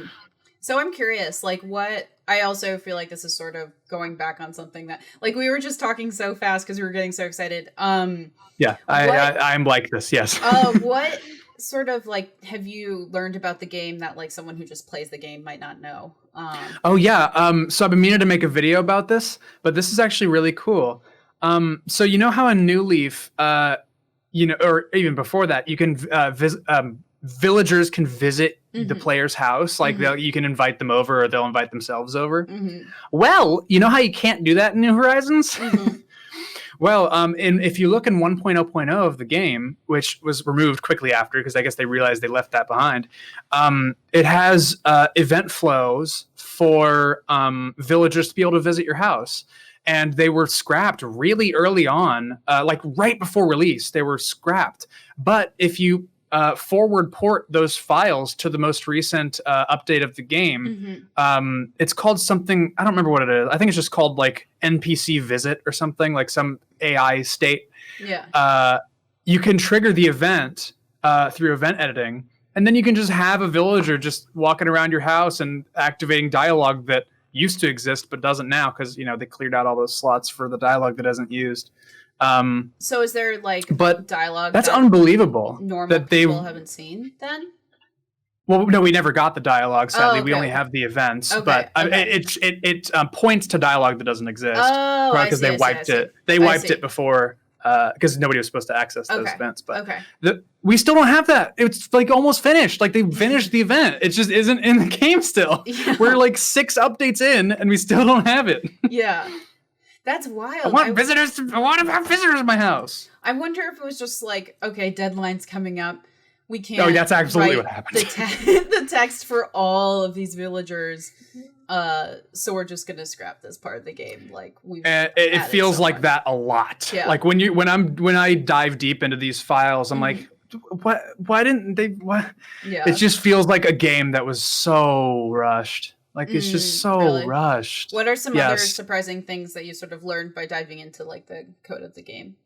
So I'm curious, like what, I also feel like this is sort of going back on something that, like we were just talking so fast because we were getting so excited. Yeah, I'm like this, yes. What sort of like have you learned about the game that like someone who just plays the game might not know? So I've been meaning to make a video about this, but this is actually really cool. So you know how in New Leaf, or even before that, you can villagers can visit the player's house. Like you can invite them over, or they'll invite themselves over. Well, you know how you can't do that in New Horizons? Well, if you look in 1.0.0 of the game, which was removed quickly after, because I guess they realized they left that behind, it has event flows for villagers to be able to visit your house. And they were scrapped really early on, like right before release, they were scrapped. But if you forward port those files to the most recent update of the game, it's called something, I don't remember what it is. I think it's just called like NPC Visit or something, like some AI state. Yeah. You can trigger the event through event editing, and then you can just have a villager just walking around your house and activating dialogue that used to exist but doesn't now, because they cleared out all those slots for the dialogue that isn't used. So is there like dialogue that's unbelievable normal that people haven't seen then? Well, no, we never got the dialogue, sadly. We only have the events, but it points to dialogue that doesn't exist because they wiped it. They wiped it before because nobody was supposed to access those events. But we still don't have that. It's like almost finished. Like they finished the event. It just isn't in the game still. Yeah. We're like 6 updates in and we still don't have it. Yeah. That's wild. I want visitors to have visitors in my house. I wonder if it was just like, okay, deadline's coming up. We can't. Oh, that's absolutely what happened. The text for all of these villagers. So we're just gonna scrap this part of the game. Like it feels like that a lot. Yeah. Like when I dive deep into these files, I'm like, what? Why didn't they? What? Yeah. It just feels like a game that was so rushed. Like it's just so rushed. What are some other surprising things that you sort of learned by diving into like the code of the game?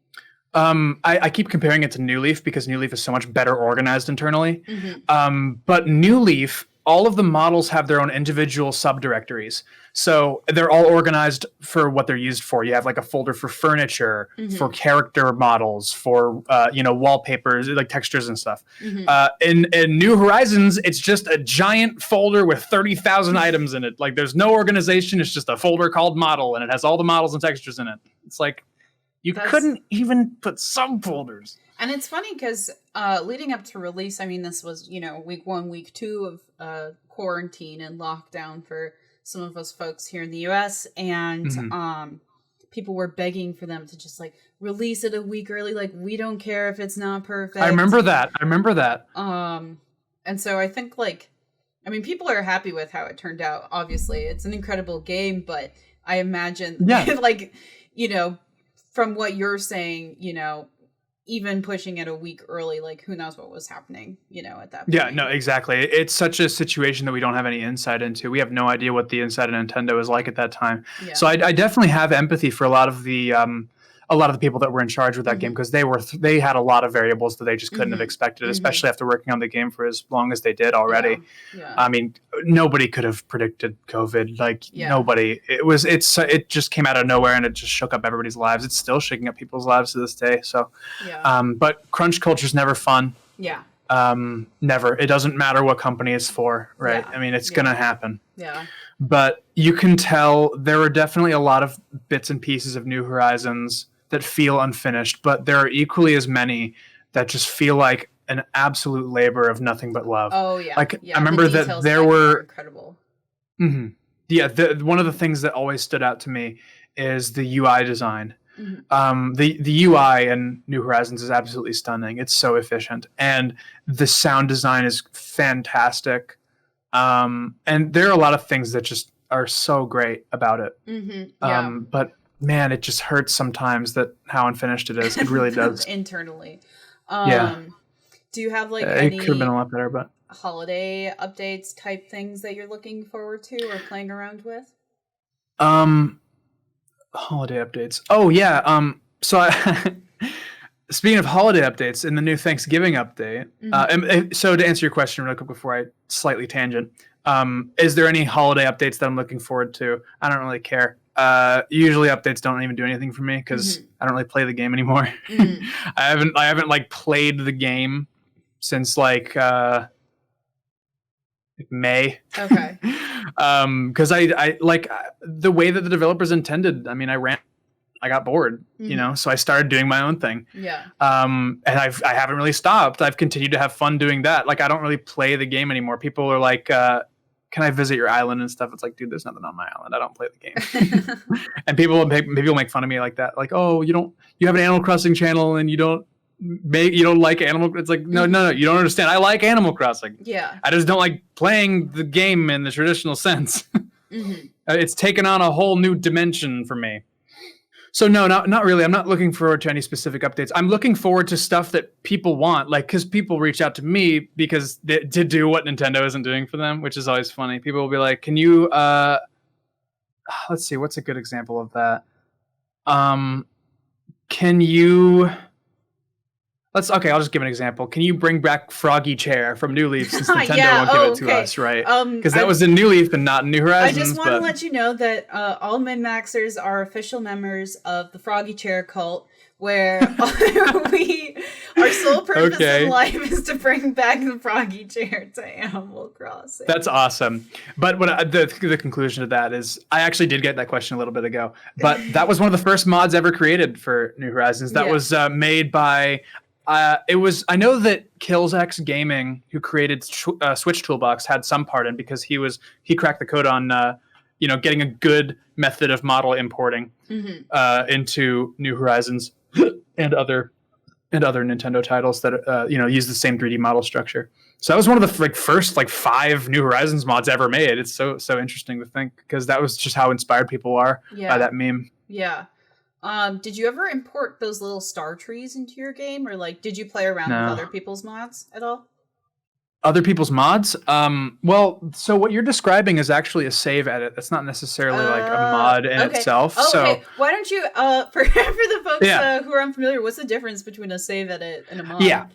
I keep comparing it to New Leaf because New Leaf is so much better organized internally. But New Leaf, all of the models have their own individual subdirectories. So they're all organized for what they're used for. You have like a folder for furniture, for character models, for wallpapers, like textures and stuff. In New Horizons, it's just a giant folder with 30,000 items in it. Like there's no organization. It's just a folder called model, and it has all the models and textures in it. It's like you couldn't even put subfolders. And it's funny because leading up to release, I mean, this was, week 1, week 2 of quarantine and lockdown for some of us folks here in the US. And people were begging for them to just like release it a week early. Like, we don't care if it's not perfect. I remember that. And so I think people are happy with how it turned out. Obviously, it's an incredible game, but I imagine from what you're saying, even pushing it a week early, like who knows what was happening, at that point. Yeah, no, exactly. It's such a situation that we don't have any insight into. We have no idea what the inside of Nintendo was like at that time. Yeah. So I definitely have empathy for a lot of the people that were in charge with that game, because they had a lot of variables that they just couldn't have expected, especially after working on the game for as long as they did already. Yeah. I mean, nobody could have predicted COVID. Nobody. It just came out of nowhere and it just shook up everybody's lives. It's still shaking up people's lives to this day. So, but crunch culture is never fun. Yeah. Never. It doesn't matter what company it's for, right? Yeah. I mean, it's gonna happen. Yeah. But you can tell there were definitely a lot of bits and pieces of New Horizons that feel unfinished, but there are equally as many that just feel like an absolute labor of nothing but love. Oh yeah. I remember that there were incredible. Yeah. One of the things that always stood out to me is the UI design. The UI in New Horizons is absolutely stunning. It's so efficient, and the sound design is fantastic. And there are a lot of things that just are so great about it. But man, it just hurts sometimes that how unfinished it is. It really does. Internally. Yeah. Do you have it could have been a lot better, but holiday updates type things that you're looking forward to or playing around with? Holiday updates. Oh yeah. So speaking of holiday updates, in the new Thanksgiving update, so to answer your question real quick before I slightly tangent, is there any holiday updates that I'm looking forward to? I don't really care. Usually updates don't even do anything for me because I don't really play the game anymore. I haven't like played the game since like May. Okay. Because I like the way that the developers intended. I mean, I ran I got bored, you know, so I started doing my own thing. Yeah. And I haven't really stopped. I've continued to have fun doing that. Like, I don't really play the game anymore. People are like, can I visit your island and stuff? It's like, dude, there's nothing on my island. I don't play the game. And people make fun of me like that. Like, oh, you have an Animal Crossing channel and you don't like Animal. It's like, no, you don't understand. I like Animal Crossing. Yeah. I just don't like playing the game in the traditional sense. It's taken on a whole new dimension for me. So no, not really. I'm not looking forward to any specific updates. I'm looking forward to stuff that people want, like, because people reach out to me to do what Nintendo isn't doing for them, which is always funny. People will be like, "Can you?" Let's see, what's a good example of that? Can you? I'll just give an example. Can you bring back Froggy Chair from New Leaf since Nintendo won't give it to us, right? Because that was in New Leaf and not in New Horizons. I just want to let you know that all MinnMaxers are official members of the Froggy Chair cult, where our sole purpose in life is to bring back the Froggy Chair to Animal Crossing. That's awesome. But what the conclusion of that is, I actually did get that question a little bit ago, but that was one of the first mods ever created for New Horizons. That was made by... I know that KillsX Gaming, who created Switch Toolbox, had some part in, because he cracked the code on getting a good method of model importing into New Horizons and other Nintendo titles that use the same 3D model structure. So that was one of the first 5 New Horizons mods ever made. It's so interesting to think, because that was just how inspired people are by that meme. Yeah. Did you ever import those little star trees into your game, or did you play around with other people's mods at all? Other people's mods? Well, so what you're describing is actually a save edit. That's not necessarily a mod in itself. Okay. Why don't you, for the folks who are unfamiliar, what's the difference between a save edit and a mod? Yeah.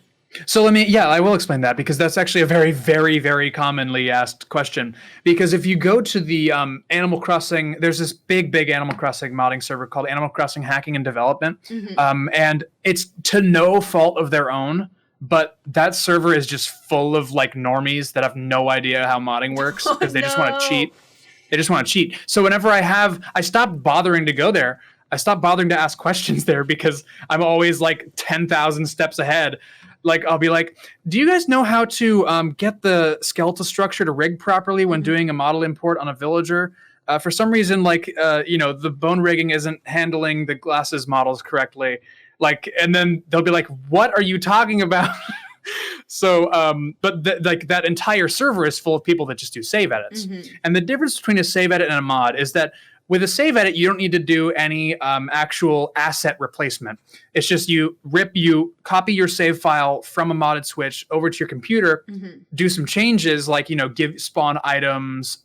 So I will explain that, because that's actually a very, very, very commonly asked question. Because if you go to the Animal Crossing, there's this big Animal Crossing modding server called Animal Crossing Hacking and Development. And it's to no fault of their own, but that server is just full of normies that have no idea how modding works, because they just want to cheat. They just want to cheat. So whenever I stopped bothering to go there. I stopped bothering to ask questions there, because I'm always 10,000 steps ahead. I'll be like, do you guys know how to get the skeletal structure to rig properly when doing a model import on a villager? For some reason, the bone rigging isn't handling the glasses models correctly. And then they'll be like, what are you talking about? So, but that entire server is full of people that just do save edits. And the difference between a save edit and a mod is that with a save edit, you don't need to do any actual asset replacement. It's just you copy your save file from a modded Switch over to your computer, do some changes spawn items,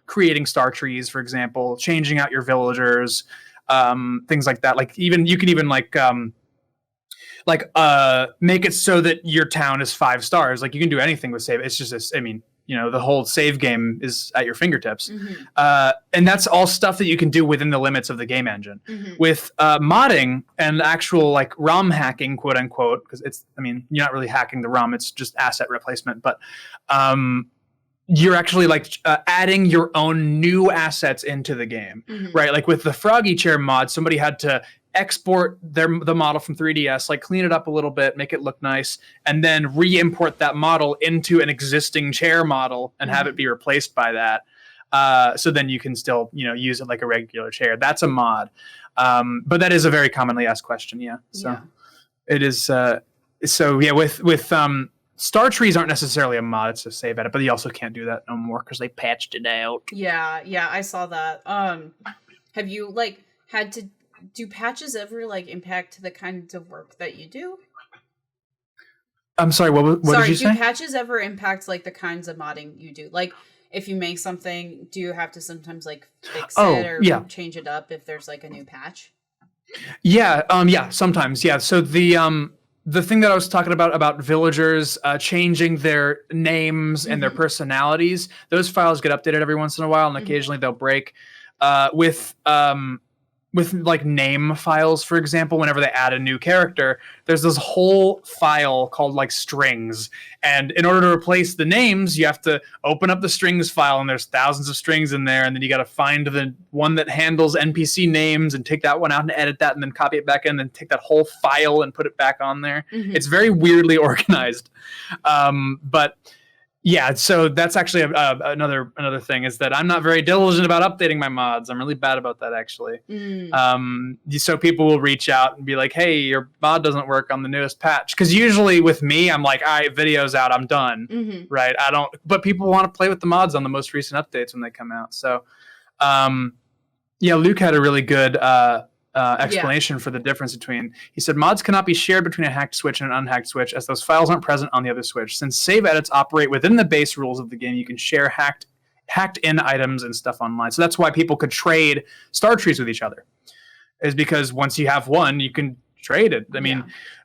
creating star trees, for example, changing out your villagers, things like that. You can even make it so that your town is 5 stars. You can do anything with save. It's just the whole save game is at your fingertips. And that's all stuff that you can do within the limits of the game engine. With modding and actual ROM hacking, quote unquote, because you're not really hacking the ROM, it's just asset replacement. But you're actually adding your own new assets into the game, right? With the Froggy Chair mod, somebody had to export the model from 3DS, clean it up a little bit, make it look nice, and then re-import that model into an existing chair model and have it be replaced by that. So then you can still, use it like a regular chair. That's a mod. But that is a very commonly asked question. Yeah. So it is. With star trees aren't necessarily a mod. It's a save edit, but you also can't do that no more because they patched it out. Yeah. I saw that. Have you had to do patches ever impact the kinds of work that you do? I'm sorry, what did you say? Do patches ever impact the kinds of modding you do? If you make something, do you have to sometimes fix it or change it up if there's a new patch? Yeah, sometimes. Yeah. So the thing that I was talking about villagers changing their names and their personalities, those files get updated every once in a while, and occasionally they'll break. With with like name files, for example, whenever they add a new character, there's this whole file called like strings. And in order to replace the names, you have to open up the strings file, and there's thousands of strings in there. And then you got to find the one that handles NPC names and take that one out and edit that, and then copy it back in, and then take that whole file and put it back on there. Mm-hmm. It's very weirdly organized. But yeah, so that's actually another thing, is that I'm not very diligent about updating my mods. I'm really bad about that, actually. So people will reach out and be like, hey, your mod doesn't work on the newest patch. Because usually with me, I'm like, all right, video's out, I'm done. Right? But people want to play with the mods on the most recent updates when they come out. So, yeah, Luke had a really good explanation for the difference between. He said mods cannot be shared between a hacked switch and an unhacked switch, as those files aren't present on the other switch. Since save edits operate within the base rules of the game, you can share hacked in items and stuff online. So that's why people could trade star trees with each other, is because once you have one, you can trade it. I mean,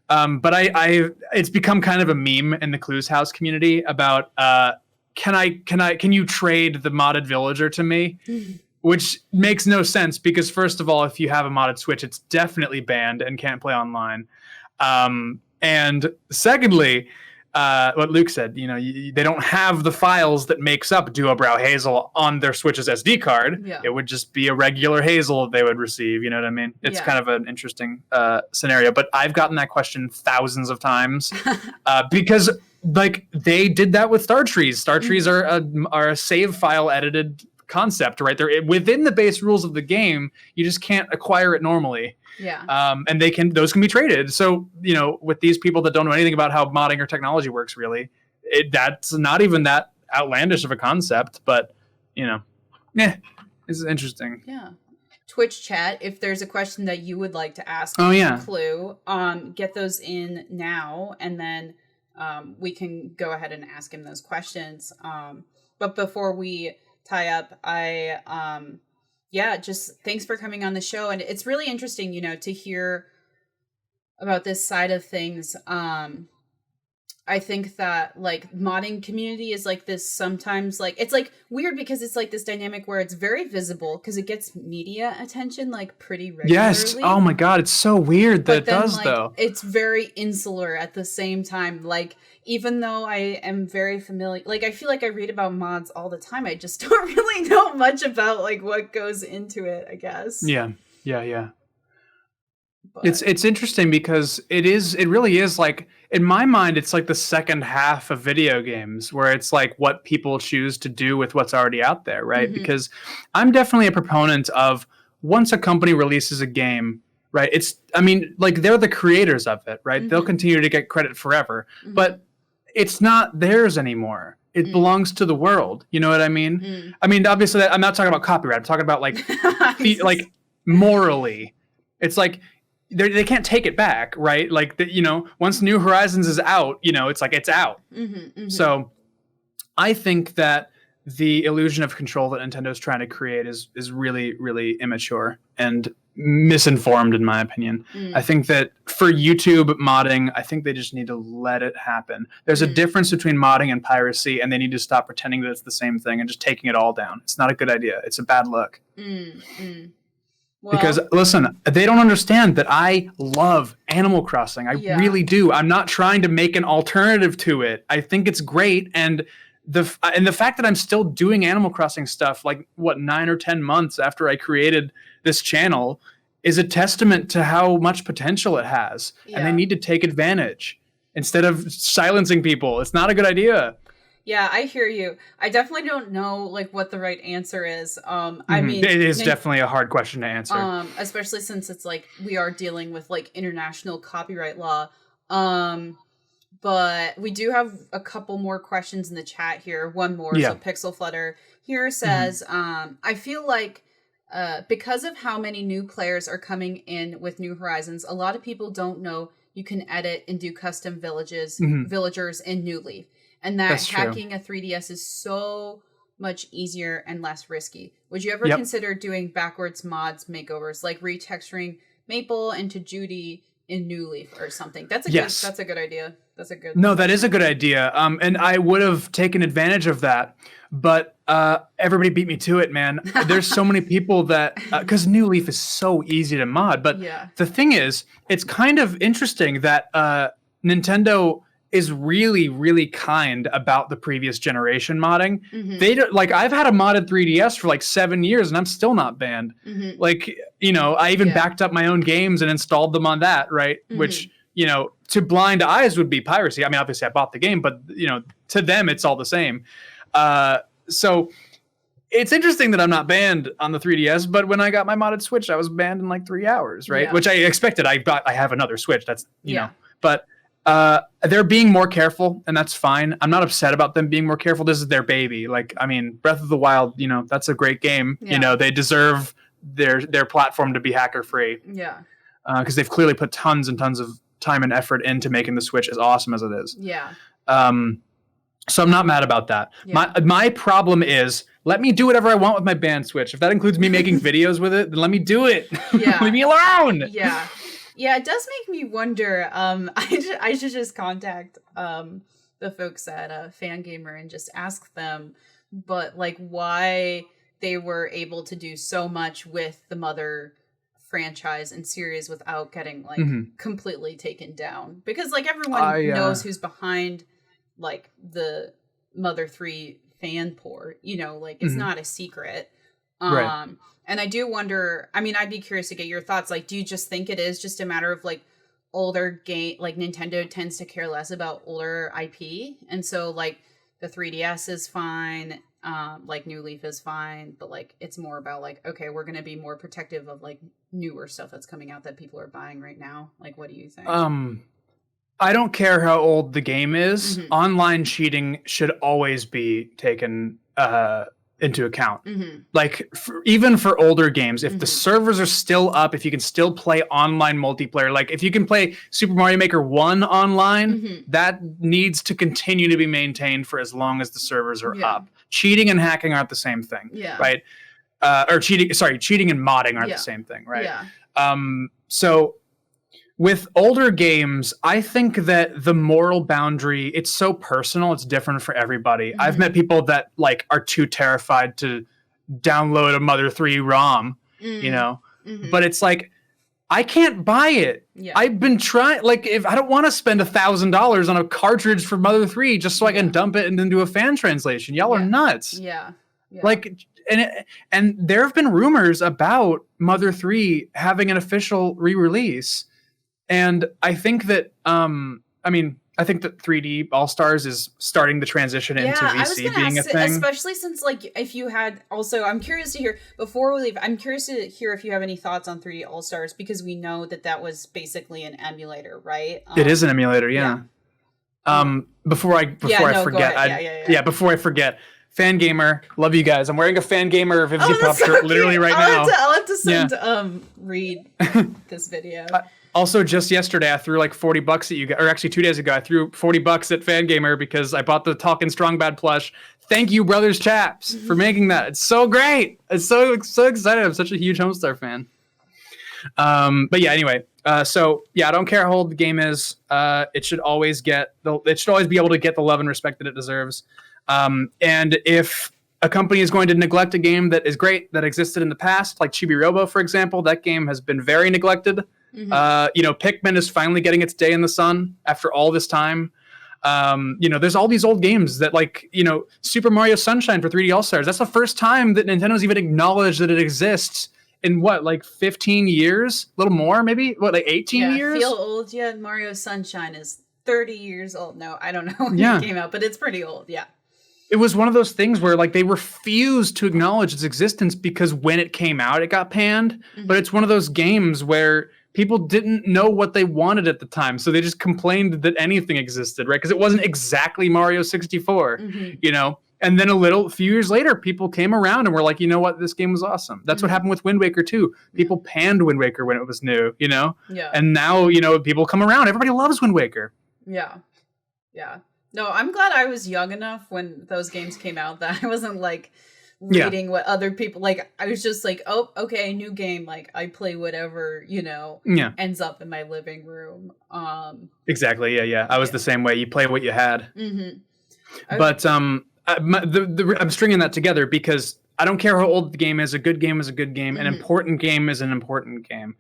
but I it's become kind of a meme in the Clues House community about can you trade the modded villager to me? Which makes no sense, because first of all, if you have a modded Switch, it's definitely banned and can't play online. And secondly, what Luke said, they don't have the files that makes up Duo Brow Hazel on their Switch's SD card. Yeah. It would just be a regular Hazel they would receive. You know what I mean? It's kind of an interesting scenario. But I've gotten that question thousands of times because like they did that with star trees. Star trees are a save file edited concept, right? They're within the base rules of the game. You just can't acquire it normally. Yeah. And those can be traded. So, with these people that don't know anything about how modding or technology works, really, that's not even that outlandish of a concept, but it's interesting. Yeah. Twitch chat, if there's a question that you would like to ask Clue, get those in now, and then we can go ahead and ask him those questions. But before we tie up, just thanks for coming on the show. And it's really interesting, to hear about this side of things. I think that like modding community is like this sometimes, like it's like weird because it's like this dynamic where it's very visible because it gets media attention like pretty regularly. Yes. Oh my God. It's so weird that it does though. It's very insular at the same time. Like, even though I am very familiar, like I feel like I read about mods all the time, I just don't really know much about like what goes into it, I guess. Yeah. But it's interesting because it really is like, in my mind, it's like the second half of video games where it's like what people choose to do with what's already out there, right? Mm-hmm. Because I'm definitely a proponent of once a company releases a game, right? They're the creators of it, right? Mm-hmm. They'll continue to get credit forever, but it's not theirs anymore. It belongs to the world. You know what I mean? Mm. I mean, obviously, I'm not talking about copyright. I'm talking about like, like morally. It's like they can't take it back, right? Like, once New Horizons is out, it's like it's out. Mm-hmm, mm-hmm. So I think that the illusion of control that Nintendo's trying to create is really, really immature and misinformed, in my opinion. I think that for YouTube modding, I think they just need to let it happen. There's a difference between modding and piracy, and they need to stop pretending that it's the same thing and just taking it all down. It's not a good idea. It's a bad look. Well, because listen, they don't understand that I love Animal Crossing. I really do. I'm not trying to make an alternative to it. I think it's great, and the fact that I'm still doing Animal Crossing stuff, like 9 or 10 months after I created this channel, is a testament to how much potential it has, and they need to take advantage instead of silencing people. It's not a good idea. Yeah, I hear you. I definitely don't know like what the right answer is. I mean, it is definitely a hard question to answer. Especially since it's like we are dealing with like international copyright law. But we do have a couple more questions in the chat here. One more. So Pixel Flutter here says, I feel like because of how many new players are coming in with New Horizons, a lot of people don't know you can edit and do custom villagers in New Leaf. And that hacking a 3DS is so much easier and less risky. Would you ever consider doing backwards mods makeovers, like retexturing Maple into Judy in New Leaf or something? That's a good idea. That is a good idea. And I would have taken advantage of that. But everybody beat me to it, man. There's so many people that, because New Leaf is so easy to mod. But the thing is, it's kind of interesting that Nintendo is really, really kind about the previous generation modding. They don't, like, I've had a modded 3DS for like 7 years and I'm still not banned. Like, you know, I even backed up my own games and installed them on that, right? Which, you know, to blind eyes would be piracy. I mean, obviously I bought the game, but, you know, to them, it's all the same. So it's interesting that I'm not banned on the 3DS, but when I got my modded Switch, I was banned in like 3 hours, right? Which I expected. I have another Switch. That's, you know, but they're being more careful, and that's fine. I'm not upset about them being more careful. This is their baby. Like, I mean, Breath of the Wild, you know, that's a great game. You know, they deserve their platform to be hacker free. Because they've clearly put tons and tons of time and effort into making the Switch as awesome as it is. So I'm not mad about that. My problem is, let me do whatever I want with my banned Switch. If that includes me making videos with it, then let me do it. Leave me alone. Yeah, it does make me wonder. I should just contact the folks at Fangamer and just ask them, but like, why they were able to do so much with the Mother franchise and series without getting like completely taken down. Because like everyone knows who's behind like the Mother 3 fan port, you know, like it's not a secret. And I do wonder, I mean, I'd be curious to get your thoughts. Like, do you just think it is just a matter of like older game, like Nintendo tends to care less about older IP, and so like the 3DS is fine, like New Leaf is fine, but like it's more about like, okay, we're gonna be more protective of like newer stuff that's coming out that people are buying right now. Like, what do you think? I don't care how old the game is. Online cheating should always be taken into account. Like, even for older games, if the servers are still up, if you can still play online multiplayer, like if you can play Super Mario Maker 1 online, that needs to continue to be maintained for as long as the servers are up. Cheating and hacking aren't the same thing, right? Or cheating and modding aren't the same thing, right? So with older games, I think that the moral boundary, it's so personal, it's different for everybody. I've met people that like are too terrified to download a Mother 3 ROM, you know, but it's like, I can't buy it. I've been trying, like, if I don't want to spend $1,000 on a cartridge for Mother 3 just so I can dump it and then do a fan translation. Y'all are nuts. Like, and there have been rumors about Mother 3 having an official re-release. And I think that, I think that 3D All-Stars is starting to transition into VC being a thing. Especially since, like, if you had also, I'm curious to hear, before we leave, I'm curious to hear if you have any thoughts on 3D All-Stars, because we know that was basically an emulator, right? It is an emulator, Before I forget, before I forget, Fangamer, love you guys. I'm wearing a Fangamer Vivzy Pop shirt literally right now. I'll have to send Reed this video. Also, just yesterday, I threw like $40 at you guys, or actually 2 days ago, I threw $40 at Fangamer because I bought the Talkin' Strong Bad plush. Thank you, Brothers Chaps, for making that. It's so great. It's so excited. I'm such a huge Homestar fan. But yeah, anyway. I don't care how old the game is. It should always be able to get the love and respect that it deserves. And if a company is going to neglect a game that is great, that existed in the past, like Chibi Robo, for example, that game has been very neglected. Pikmin is finally getting its day in the sun after all this time. There's all these old games that, like, Super Mario Sunshine for 3D All-Stars. That's the first time that Nintendo's even acknowledged that it exists in 15 years? A little more, maybe? 18 years? Feel old yet? Mario Sunshine is 30 years old. No, I don't know when it came out, but it's pretty old, It was one of those things where, like, they refused to acknowledge its existence because when it came out, it got panned. But it's one of those games where people didn't know what they wanted at the time, so they just complained that anything existed, right? Because it wasn't exactly Mario 64, And then a few years later, people came around and were like, you know what, this game was awesome. That's what happened with Wind Waker too. People panned Wind Waker when it was new, And now, people come around. Everybody loves Wind Waker. Yeah. No, I'm glad I was young enough when those games came out that I wasn't like reading what other people, like, I was just like, oh, okay, new game, like, I play whatever, ends up in my living room. Exactly, I was the same way. You play what you had. Okay. But I'm stringing that together because I don't care how old the game is. A good game is a good game. An important game is an important game,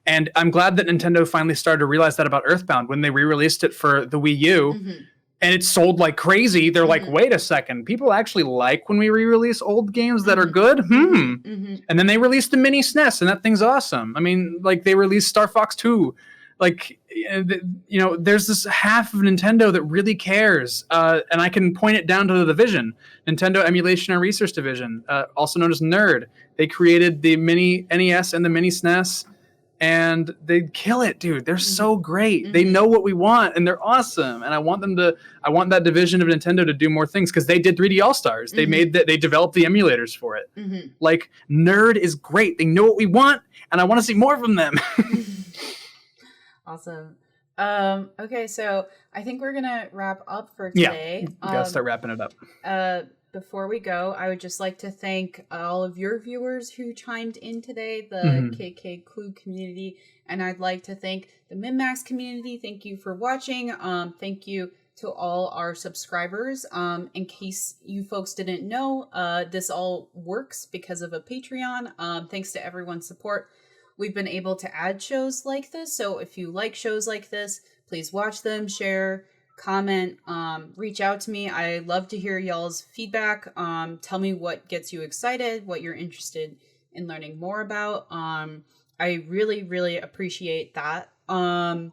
and I'm glad that Nintendo finally started to realize that about Earthbound when they re-released it for the Wii U and it sold like crazy. They're like, wait a second, people actually like when we re-release old games that are good. And then they released the mini SNES and that thing's awesome. I mean, like they released Star Fox 2. Like, there's this half of Nintendo that really cares, and I can point it down to the division, Nintendo Emulation and Research Division, also known as NERD. They created the mini NES and the mini SNES, and they kill it, dude. They're so great. They know what we want, and they're awesome. And I want that division of Nintendo to do more things because they did 3D All Stars. They they developed the emulators for it. Like NERD is great. They know what we want, and I want to see more from them. Awesome. Okay, so I think we're gonna wrap up for today. Yeah, we gotta start wrapping it up. Before we go, I would just like to thank all of your viewers who chimed in today, the KK Clue community, and I'd like to thank the MinnMax community. Thank you for watching. Thank you to all our subscribers. In case you folks didn't know, this all works because of a Patreon. Thanks to everyone's support. We've been able to add shows like this, so if you like shows like this, please watch them, share, comment, reach out to me. I love to hear y'all's feedback. Tell me what gets you excited, what you're interested in learning more about. I really, really appreciate that. And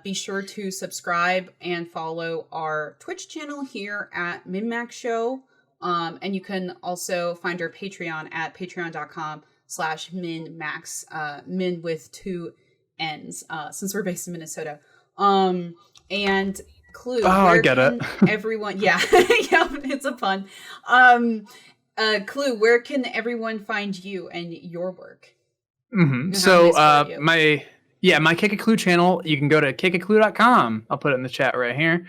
be sure to subscribe and follow our Twitch channel here at MinnMax Show. And you can also find our Patreon at patreon.com/MinnMax, Min with 2 N's, since we're based in Minnesota. And Clue. Oh, I get it. Everyone, yeah, yeah, it's a pun. Clue, where can everyone find you and your work? So, my KK Clue channel, you can go to kkclue.com. I'll put it in the chat right here.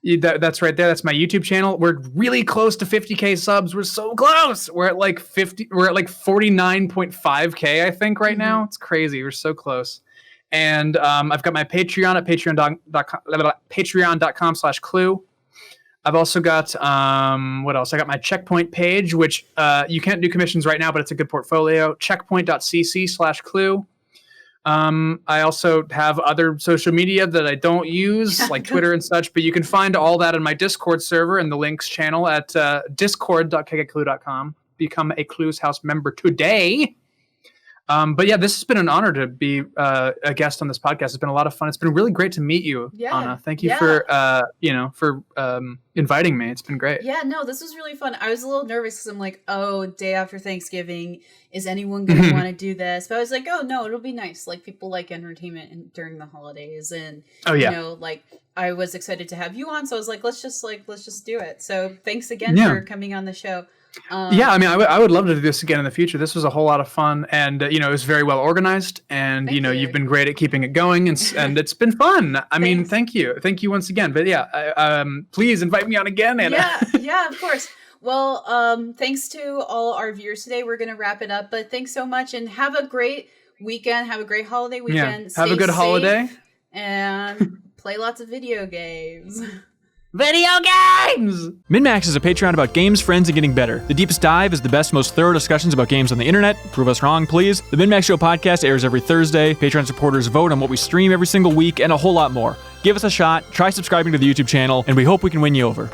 That's right there. That's my YouTube channel. We're really close to 50K subs. We're so close. We're at like 49.5K, I think, right now. It's crazy. We're so close. And I've got my Patreon at patreon.com/clue. I've also got, what else? I got my Checkpoint page, which you can't do commissions right now, but it's a good portfolio. Checkpoint.cc/clue. I also have other social media that I don't use, like Twitter and such, but you can find all that in my Discord server and the links channel at discord.kkclue.com. Become a Clues House member today. But yeah, this has been an honor to be a guest on this podcast. It's been a lot of fun. It's been really great to meet you, Anna. Thank you for inviting me. It's been great. Yeah, no, this was really fun. I was a little nervous because I'm like, oh, day after Thanksgiving, is anyone going to want to do this? But I was like, oh no, it'll be nice. Like, people like entertainment during the holidays, and like I was excited to have you on, so I was like, let's just do it. So thanks again for coming on the show. I mean, I would love to do this again in the future. This was a whole lot of fun, and it was very well organized, and you've been great at keeping it going, and it's been fun. I mean, thank you once again. But yeah, please invite me on again, Anna. Yeah, of course. Well, thanks to all our viewers today. We're gonna wrap it up, but thanks so much, and have a great weekend. Have a great holiday weekend. Yeah. Have a good holiday, and play lots of video games. Video games! MinnMax is a Patreon about games, friends, and getting better. The Deepest Dive is the best, most thorough discussions about games on the internet. Prove us wrong, please. The MinnMax Show podcast airs every Thursday. Patreon supporters vote on what we stream every single week, and a whole lot more. Give us a shot, try subscribing to the YouTube channel, and we hope we can win you over.